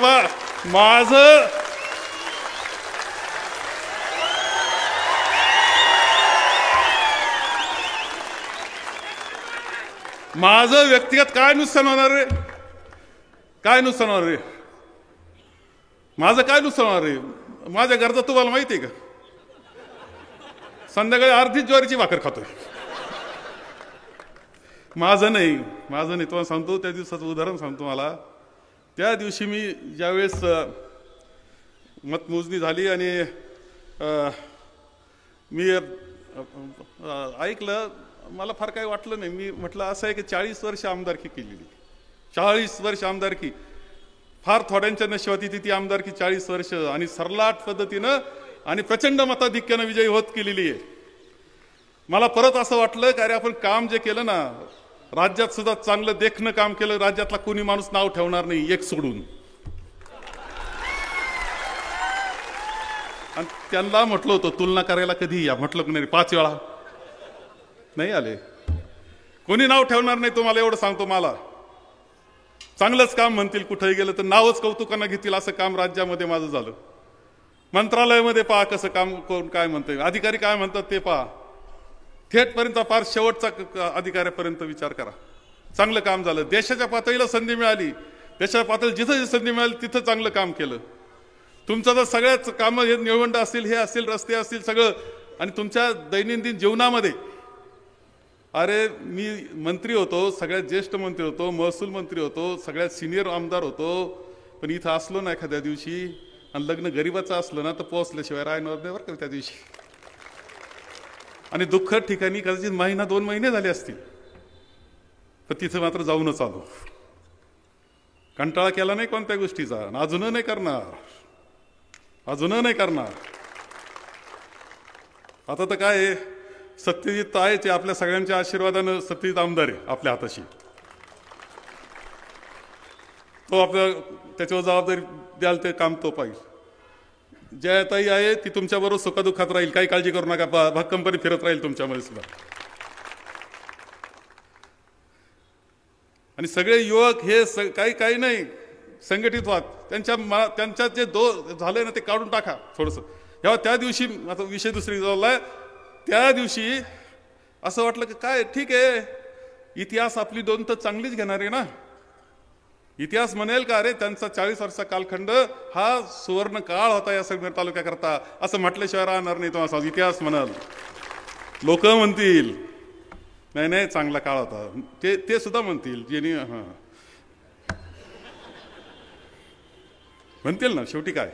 माझं व्यक्तिगत काय नुकसान होणार रे? काय नुकसान होणार रे? माझं काय नुकसान होणार रे? माझ्या गरजा तुम्हाला माहिती आहे का? संध्याकाळी अर्धीच ज्वारीची भाकर खातोय. माझं नाही तुम्हाला सांगतो. त्या दिवसाचं उदाहरण सांगतो मला. त्या दिवशी मी ज्यावेळेस मतमोजणी झाली आणि मी ऐकलं, मला फार काही वाटलं नाही. मी म्हटलं असं आहे की 40 वर्ष आमदारकी केलेली, 40 वर्ष आमदारकी, फार थोड्यांच्या नशिबात येते ती आमदारकी 40 वर्ष, आणि सरलाट पद्धतीनं आणि प्रचंड मताधिक्यानं विजयी होत केलेली आहे. मला परत असं वाटलं की अरे आपण काम जे केलं ना, राज्यात सुद्धा चांगलं देखणं काम केलं. राज्यातला कोणी माणूस नाव ठेवणार नाही एक सोडून. आणि त्यांना म्हटलं होतं तुलना करायला कधी या, म्हटलं की नाही 5 वेळा नाही आले. कोणी नाव ठेवणार नाही तुम्हाला एवढं सांगतो. मला चांगलंच काम म्हणतील, कुठेही गेलं तर नावच कौतुकानं घेतील, असं काम राज्यामध्ये माझं झालं. मंत्रालयामध्ये पहा कसं काम, कोण काय म्हणतंय, अधिकारी काय म्हणतात ते पहा, थेटपर्यंत फार शेवटचा अधिकाऱ्यापर्यंत विचार करा. चांगलं काम झालं. देशाच्या पातळीला संधी मिळाली, देशाच्या पातळीला जिथं संधी मिळाली तिथं चांगलं काम केलं. तुमचं जर सगळ्याच कामं हे निळवंड असतील, हे असतील, रस्ते असतील, सगळं, आणि तुमच्या दैनंदिन जीवनामध्ये, अरे मी मंत्री होतो, सगळ्यात ज्येष्ठ मंत्री होतो, महसूल मंत्री होतो, सगळ्यात सिनियर आमदार होतो, पण इथं असलो ना एखाद्या दिवशी आणि लग्न गरीबाचं असलं ना तर पोहोचल्याशिवाय राहणार नाही बरं का त्या दिवशी. आणि दुःख ठिकाणी कदाचित महिना 2 महिने झाले असतील, पण तिथं मात्र जाऊनच आलो. कंटाळा केला नाही कोणत्या गोष्टीचा, अजूनही नाही करणार. आता तर काय सत्यजित आहे ते आपल्या सगळ्यांच्या आशीर्वादानं सत्यजित आमदार आहे आपल्या हाताशी. तो आपल्या त्याच्यावर जबाबदारी द्याल ते काम तो पाहिजे. जयाताई आहे ती तुमच्याबरोबर सुखदुःखात राहील, काही काळजी करू नका. भक्कमपणे फिरत राहील तुमच्यामध्ये सुद्धा. आणि सगळे युवक हे काही नाही संघटित व्हा. त्यांच्या जे झाले ना ते काढून टाका थोडंसं. जेव्हा त्या दिवशी आता विषय दुसरी झालाय, त्या दिवशी असं वाटलं की काय ठीक आहे, इतिहास आपली 2 तर चांगलीच घेणार आहे ना. इतिहास म्हणेल का अरे त्यांचा 40 वर्षाचा कालखंड हा सुवर्ण काळ होता या संगमेर तालुक्याकरता, असं म्हटल्याशिवाय राहणार नाही. तुम्हाला इतिहास म्हणाल, लोक म्हणतील नाही चांगला काळ होता, ते सुद्धा म्हणतील, ज्यांनी म्हणतील ना. शेवटी काय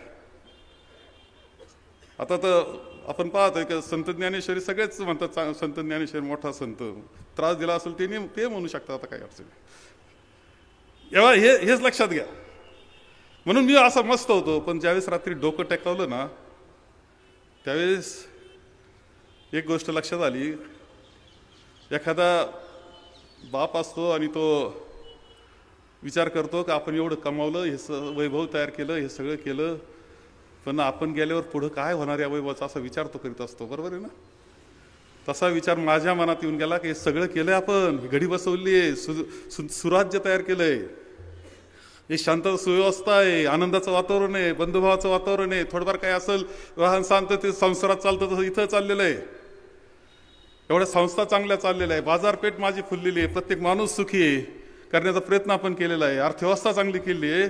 आता तर आपण पाहतोय की संत ज्ञानेश्वरी सगळेच म्हणतात संत ज्ञानेश्वरी मोठा संत, त्रास दिला असेल ते म्हणू शकतात. आता काय अडचण एव्हा हेच लक्षात घ्या. म्हणून मी असा मस्त होतो, पण ज्यावेळेस रात्री डोकं टेकवलं ना त्यावेळेस एक गोष्ट लक्षात आली. एखादा बाप असतो आणि तो विचार करतो की आपण एवढं कमावलं, हे वैभव तयार केलं, हे सगळं केलं, पण आपण गेल्यावर पुढं काय होणार या वैभवाचा असा विचार तो करीत असतो. बरोबर आहे ना? तसा विचार माझ्या मनात येऊन गेला की हे सगळं केलंय आपण, घडी बसवली आहे, सुराज्य तयार केलंय, हे शांतता सुव्यवस्था आहे, आनंदाचं वातावरण आहे, बंधुभावाचं वातावरण आहे, थोडंफार काय असेल वाहन शांततेत संसारात चालतं तसं इथं चाललेलं आहे. एवढ्या संस्था चांगल्या चाललेल्या आहे, बाजारपेठ माझी फुललेली आहे, प्रत्येक माणूस सुखी आहे करण्याचा प्रयत्न आपण केलेला आहे, अर्थव्यवस्था चांगली केली आहे,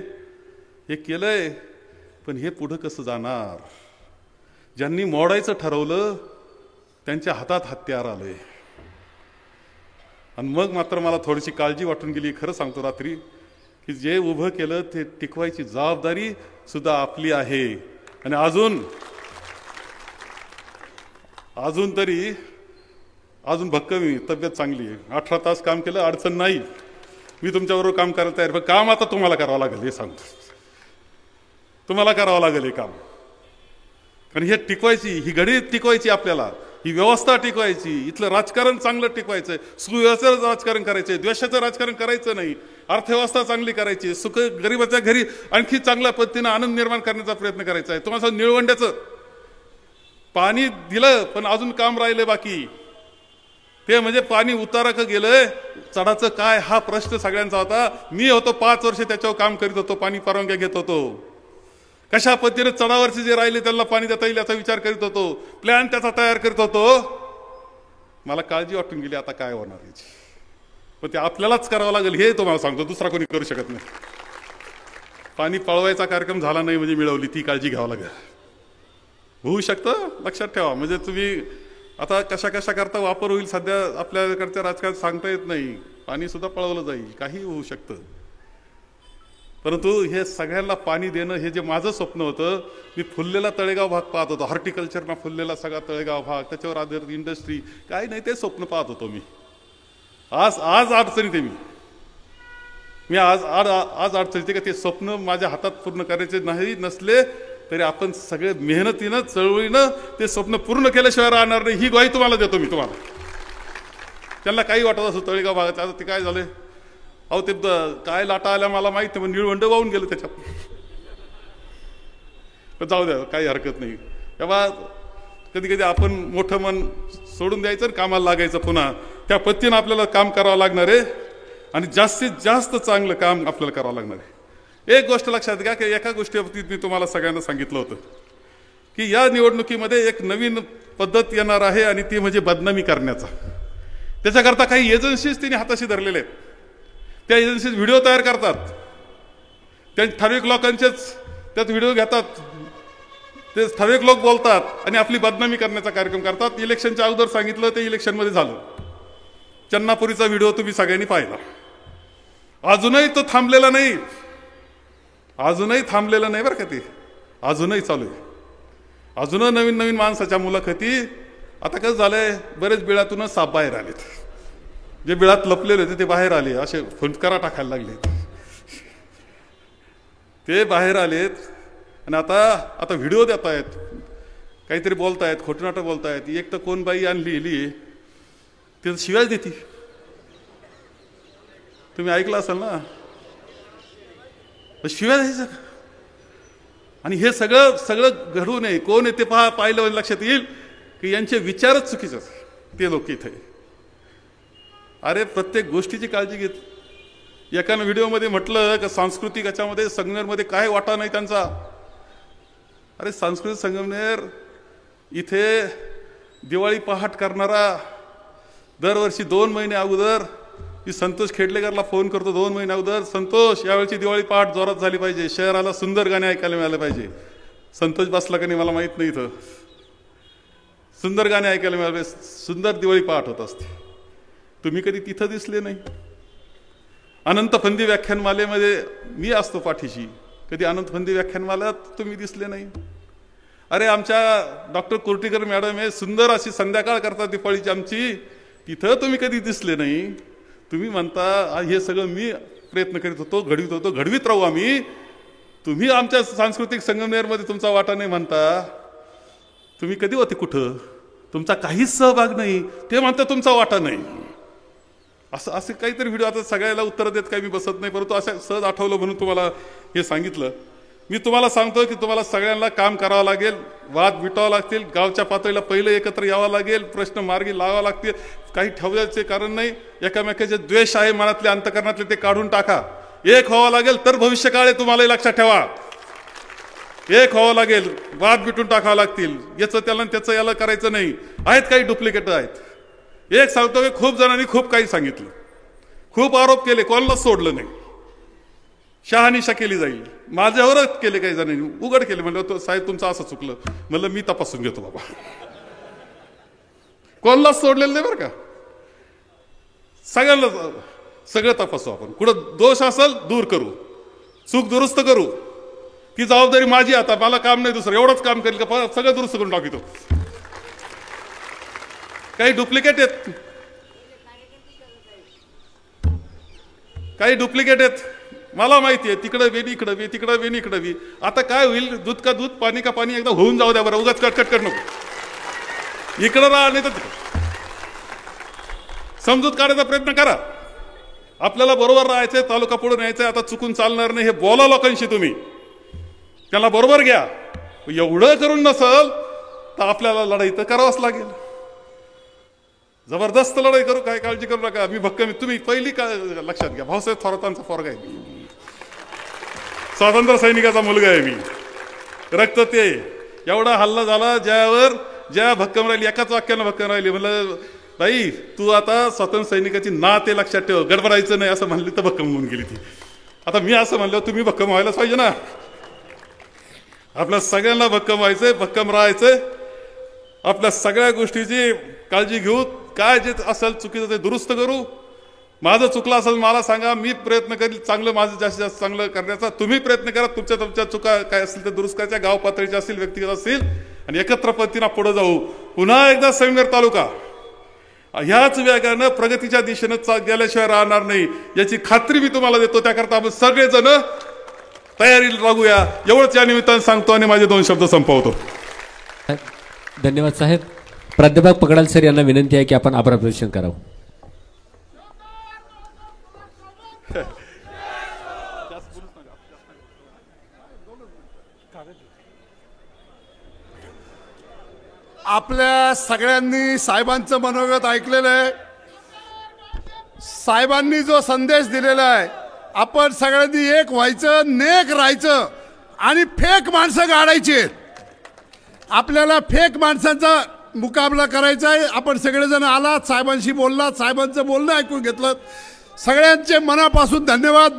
हे केलंय. पण हे पुढं कसं जाणार? ज्यांनी मोडायचं ठरवलं त्यांच्या हातात हत्यार आलंय. आणि मग मात्र मला थोडीशी काळजी वाटून गेली. खरं सांगतो, रात्री की जे उभं केलं ते टिकवायची जबाबदारी सुद्धा आपली आहे. आणि अजून तरी अजून भक्कमी तब्येत चांगली आहे. 18 तास काम केलं, अडचण नाही. मी तुमच्याबरोबर काम करायला तयार. पण काम आता तुम्हाला करावं लागेल, हे सांगतो. तुम्हाला करावं लागेल हे काम. कारण हे टिकवायची, ही घडी टिकवायची, आपल्याला ही व्यवस्था टिकवायची, इथलं राजकारण चांगलं टिकवायचंय, सुव्यवस्थेचं राजकारण करायचंय, द्वेषाचं राजकारण करायचं नाही, अर्थव्यवस्था चांगली करायची, सुख गरिबाच्या घरी आणखी चांगल्या पद्धतीनं आनंद निर्माण करण्याचा प्रयत्न करायचा आहे. तुम्हाला निळवंड्याचं पाणी दिलं पण अजून काम राहिलं बाकी. ते म्हणजे पाणी उतारा का गेलंय, चढाचं काय, हा प्रश्न सगळ्यांचा होता. मी होतो 5 वर्ष त्याच्यावर काम करीत होतो, पाणी परवानग्या घेत होतो. कशा पद्धतीने चढावरचे जे राहिले त्यांना पाणी देता येईल याचा विचार करीत होतो, प्लॅन त्याचा तयार करीत होतो. मला काळजी वाटून गेली आता काय होणार याची. पण ते आपल्यालाच करावं लागेल हे तुम्हाला सांगतो, दुसरा कोणी करू शकत नाही. पाणी पळवायचा कार्यक्रम झाला नाही म्हणजे मिळवली, ती काळजी घ्यावं लागेल. होऊ शकतं, लक्षात ठेवा. म्हणजे तुम्ही आता कशा करता वापर होईल सध्या आपल्याकडच्या राजकारण सांगता येत नाही. पाणी सुद्धा पळवलं जाईल, काही होऊ शकतं. परंतु हे सगळ्यांना पाणी देणं हे जे माझं स्वप्न होतं, मी फुललेला तळेगाव भाग पाहत होतो, हॉर्टिकल्चरना फुललेला सगळा तळेगाव भाग, त्याच्यावर आधारित इंडस्ट्री, काय नाही ते स्वप्न पाहत होतो मी. आज अडचणीत आहे मी आज अडचणीत आहे का ते स्वप्न माझ्या हातात पूर्ण करायचे नाही नसले तरी आपण सगळे मेहनतीनं चळवळीनं ते स्वप्न पूर्ण केल्याशिवाय राहणार नाही, ही ग्वाही तुम्हाला देतो मी. तुम्हाला त्यांना काही वाटत असं तळेगाव भागात आता ते काय झाले, अहो ते काय लाटा आल्या मला माहिती, पण निळवंड वाहून गेलं त्याच्यात. पण जाऊ द्या, काही हरकत नाही. तेव्हा कधी कधी आपण मोठं मन सोडून द्यायचं आणि कामाला लागायचं. पुन्हा त्या पद्धतीनं आपल्याला काम करावं लागणार आहे आणि जास्तीत जास्त चांगलं काम आपल्याला करावं लागणार आहे. एक गोष्ट लक्षात घ्या की एका गोष्टीबाबतीत मी तुम्हाला सगळ्यांना सांगितलं होतं की या निवडणुकीमध्ये एक नवीन पद्धत येणार आहे आणि ती म्हणजे बदनामी करण्याचा. त्याच्याकरता काही एजन्सीज तिने हाताशी धरलेले आहेत. त्या एजन्सीज व्हिडिओ तयार करतात, त्या ठराविक लोकांचेच त्यात व्हिडिओ घेतात, ते ठराविक लोक बोलतात आणि आपली बदनामी करण्याचा कार्यक्रम करतात. इलेक्शनच्या अगोदर सांगितलं ते इलेक्शनमध्ये झालं. चन्नापुरीचा व्हिडिओ तुम्ही सगळ्यांनी पाहिला. अजूनही तो थांबलेला नाही, अजूनही थांबलेलं नाही बरं का, ते अजूनही चालू आहे. अजून नवीन माणसाच्या मुलाखती. आता कसं झालंय, बरेच बिळातूनच साप बाहेर आलेत. जे बिळात लपलेले होते ते बाहेर आले, असे फुंकरा टाकायला लागले, ते बाहेर आलेत. आणि आता व्हिडिओ देत आहेत, काहीतरी बोलतायत, खोटनाटक बोलतायत. एक तर कोण बाई आणली ते शिव्याच देते, तुम्ही ऐकलं असाल ना, शिव्या द्यायचं. आणि हे सगळं घडू नये. कोण आहे ते पाहिलं लक्षात येईल की यांचे विचारच चुकीचे ते लोक इथे. अरे प्रत्येक गोष्टीची काळजी घेत. एकानं व्हिडिओमध्ये म्हटलं की सांस्कृतिक याच्यामध्ये संगमनेरमध्ये काय वाटा नाही त्यांचा. अरे सांस्कृतिक संगमनेर इथे दिवाळी पहाट करणारा दरवर्षी 2 महिने अगोदर मी संतोष खेडलेकरला फोन करतो 2 महिने अगोदर, संतोष यावेळची दिवाळी पहाट जोरात झाली पाहिजे, शहराला सुंदर गाणे ऐकायला मिळाले पाहिजे. संतोष बसला का नाही मला माहित नाही, इथं सुंदर गाणे ऐकायला मिळाले, सुंदर दिवाळी पहाट होत असते. तुम्ही कधी तिथं दिसले नाही. अनंत फंदी व्याख्यानमालेमध्ये मी असतो पाठीशी, कधी अनंत फंदी व्याख्यानमालात तुम्ही दिसले नाही. अरे आमच्या डॉक्टर कोर्टीकर मॅडम हे सुंदर अशी संध्याकाळ करतात दिवाळीची आमची, तिथं तुम्ही कधी दिसले नाही. तुम्ही म्हणता हे सगळं मी प्रयत्न करीत होतो, घडवीत राहू आम्ही. तुम्ही आमच्या सांस्कृतिक संगमनेरमध्ये तुमचा वाटा नाही म्हणता. तुम्ही कधी होते कुठं, तुमचा काहीच सहभाग नाही, ते म्हणता तुमचा वाटा नाही. असं काहीतरी व्हिडिओ. आता सगळ्याला उत्तर देत काही मी बसत नाही, परंतु असं सहज आठवलं म्हणून तुम्हाला हे सांगितलं. मी तुम्हाला सांगतो की तुम्हाला सगळ्यांना काम करावं लागेल, वाद मिटवावं लागतील, गावच्या पातळीला पहिलं एकत्र यावं लागेल, प्रश्न मार्गी लावावं लागतील. काही ठेवण्याचे कारण नाही. एकामेकाचे द्वेष आहे मनातले अंतकरणातले ते काढून टाका. एक व्हावं लागेल तर भविष्यकाळ आहे, तुम्हालाही लक्षात ठेवा. एक व्हावं लागेल, वाद मिटून टाकावं लागतील. याचं त्याला त्याचं याला करायचं नाही. आहेत काही डुप्लिकेट आहेत. एक सांगतो की खूप जणांनी खूप काही सांगितलं, खूप आरोप केले, कोणालाच सोडलं नाही. शहानिशा केली जाईल, माझ्यावरच केले काही जणांनी, उघड केले. म्हणलं तो साहेब तुमचं असं चुकलं, म्हणलं मी तपासून घेतो बाबा. कोणालाच सोडलेलं नाही बरं का, सगळ्यांना. सगळं तपासू आपण, कुठं दोष असेल दूर करू, चूक दुरुस्त करू. ती जबाबदारी माझी. आता मला काम नाही दुसरं, एवढंच काम करेल का सगळं दुरुस्त करून टाकितो. काही डुप्लिकेट आहेत, काही डुप्लिकेट आहेत, मला माहिती आहे. तिकडं वेणी इकडं वी, तिकडं वेणी इकडं वी. आता काय होईल, दूध का दूध पाणी का पाणी, एकदा होऊन जाऊ द्या बरं. उगाच कटकट कर नको, इकडं राहा नाही तर समजूत काढायचा प्रयत्न करा. आपल्याला बरोबर राहायचंय, तालुका पुढे न्यायचंय. आता चुकून चालणार नाही, हे बोला लोकांशी तुम्ही, त्यांना बरोबर घ्या. एवढं करून नसल तर आपल्याला लढाई तर करावंच लागेल. जबरदस्त लढाई करू, काय काळजी करू नका. मी भक्कम, तुम्ही पहिली लक्षात घ्या, भाऊसाहेब थोरातांचा पोरगा आहे मी, स्वातंत्र्य सैनिकाचा मुलगा आहे मी. रक्त ते एवढा हल्ला झाला ज्या भक्कम राहिली, एकाच वाक्यानं भक्कम राहिली. म्हणलं ताई तू आता स्वातंत्र्य सैनिकाची ना ते लक्षात ठेव, गडबडायचं नाही असं म्हणली तर भक्कम होऊन गेली ती. आता मी असं म्हणलं तुम्ही भक्कम व्हायलाच पाहिजे ना. आपल्या सगळ्यांना भक्कम व्हायचंय, भक्कम राहायचंय. आपल्या सगळ्या गोष्टीची काळजी घेऊ, काय जे असेल चुकीचं ते दुरुस्त करू. माझं चुकलं असेल मला सांगा, मी प्रयत्न करील चांगलं, माझं जास्तीत जास्त चांगलं करण्याचा. तुम्ही प्रयत्न करा, तुमच्या चुका काय असतील ते दुरुस्त करायच्या, गाव पातळीच्या असतील, व्यक्तिगत असतील, आणि एकत्र पद्धतीनं पुढे जाऊ. पुन्हा एकदा संगमेर तालुका ह्याच वेगानं प्रगतीच्या दिशेनं गेल्याशिवाय राहणार नाही याची खात्री मी तुम्हाला देतो. त्याकरता आपण सगळेजण तयारीला लागूया, एवढंच या निमित्तानं सांगतो आणि माझे 2 शब्द संपवतो. धन्यवाद साहेब. प्राध्यापक पकडाल सर यांना विनंती आहे की आपण आभार प्रदर्शन करावं. आपल्या सगळ्यांनी साहेबांचं मनोगत ऐकलेलं आहे. साहेबांनी जो संदेश दिलेला आहे, आपण सगळ्यांनी एक व्हायचं, नेक राहायचं आणि फेक माणसं गाडायची. आपल्याला फेक माणसांचा मुकाबला करायचा आहे. आपण सगळेजण आलात, साहेबांशी बोललात, साहेबांचं बोलणं ऐकून घेतलं. सगळ्यांचे मनापासून धन्यवाद.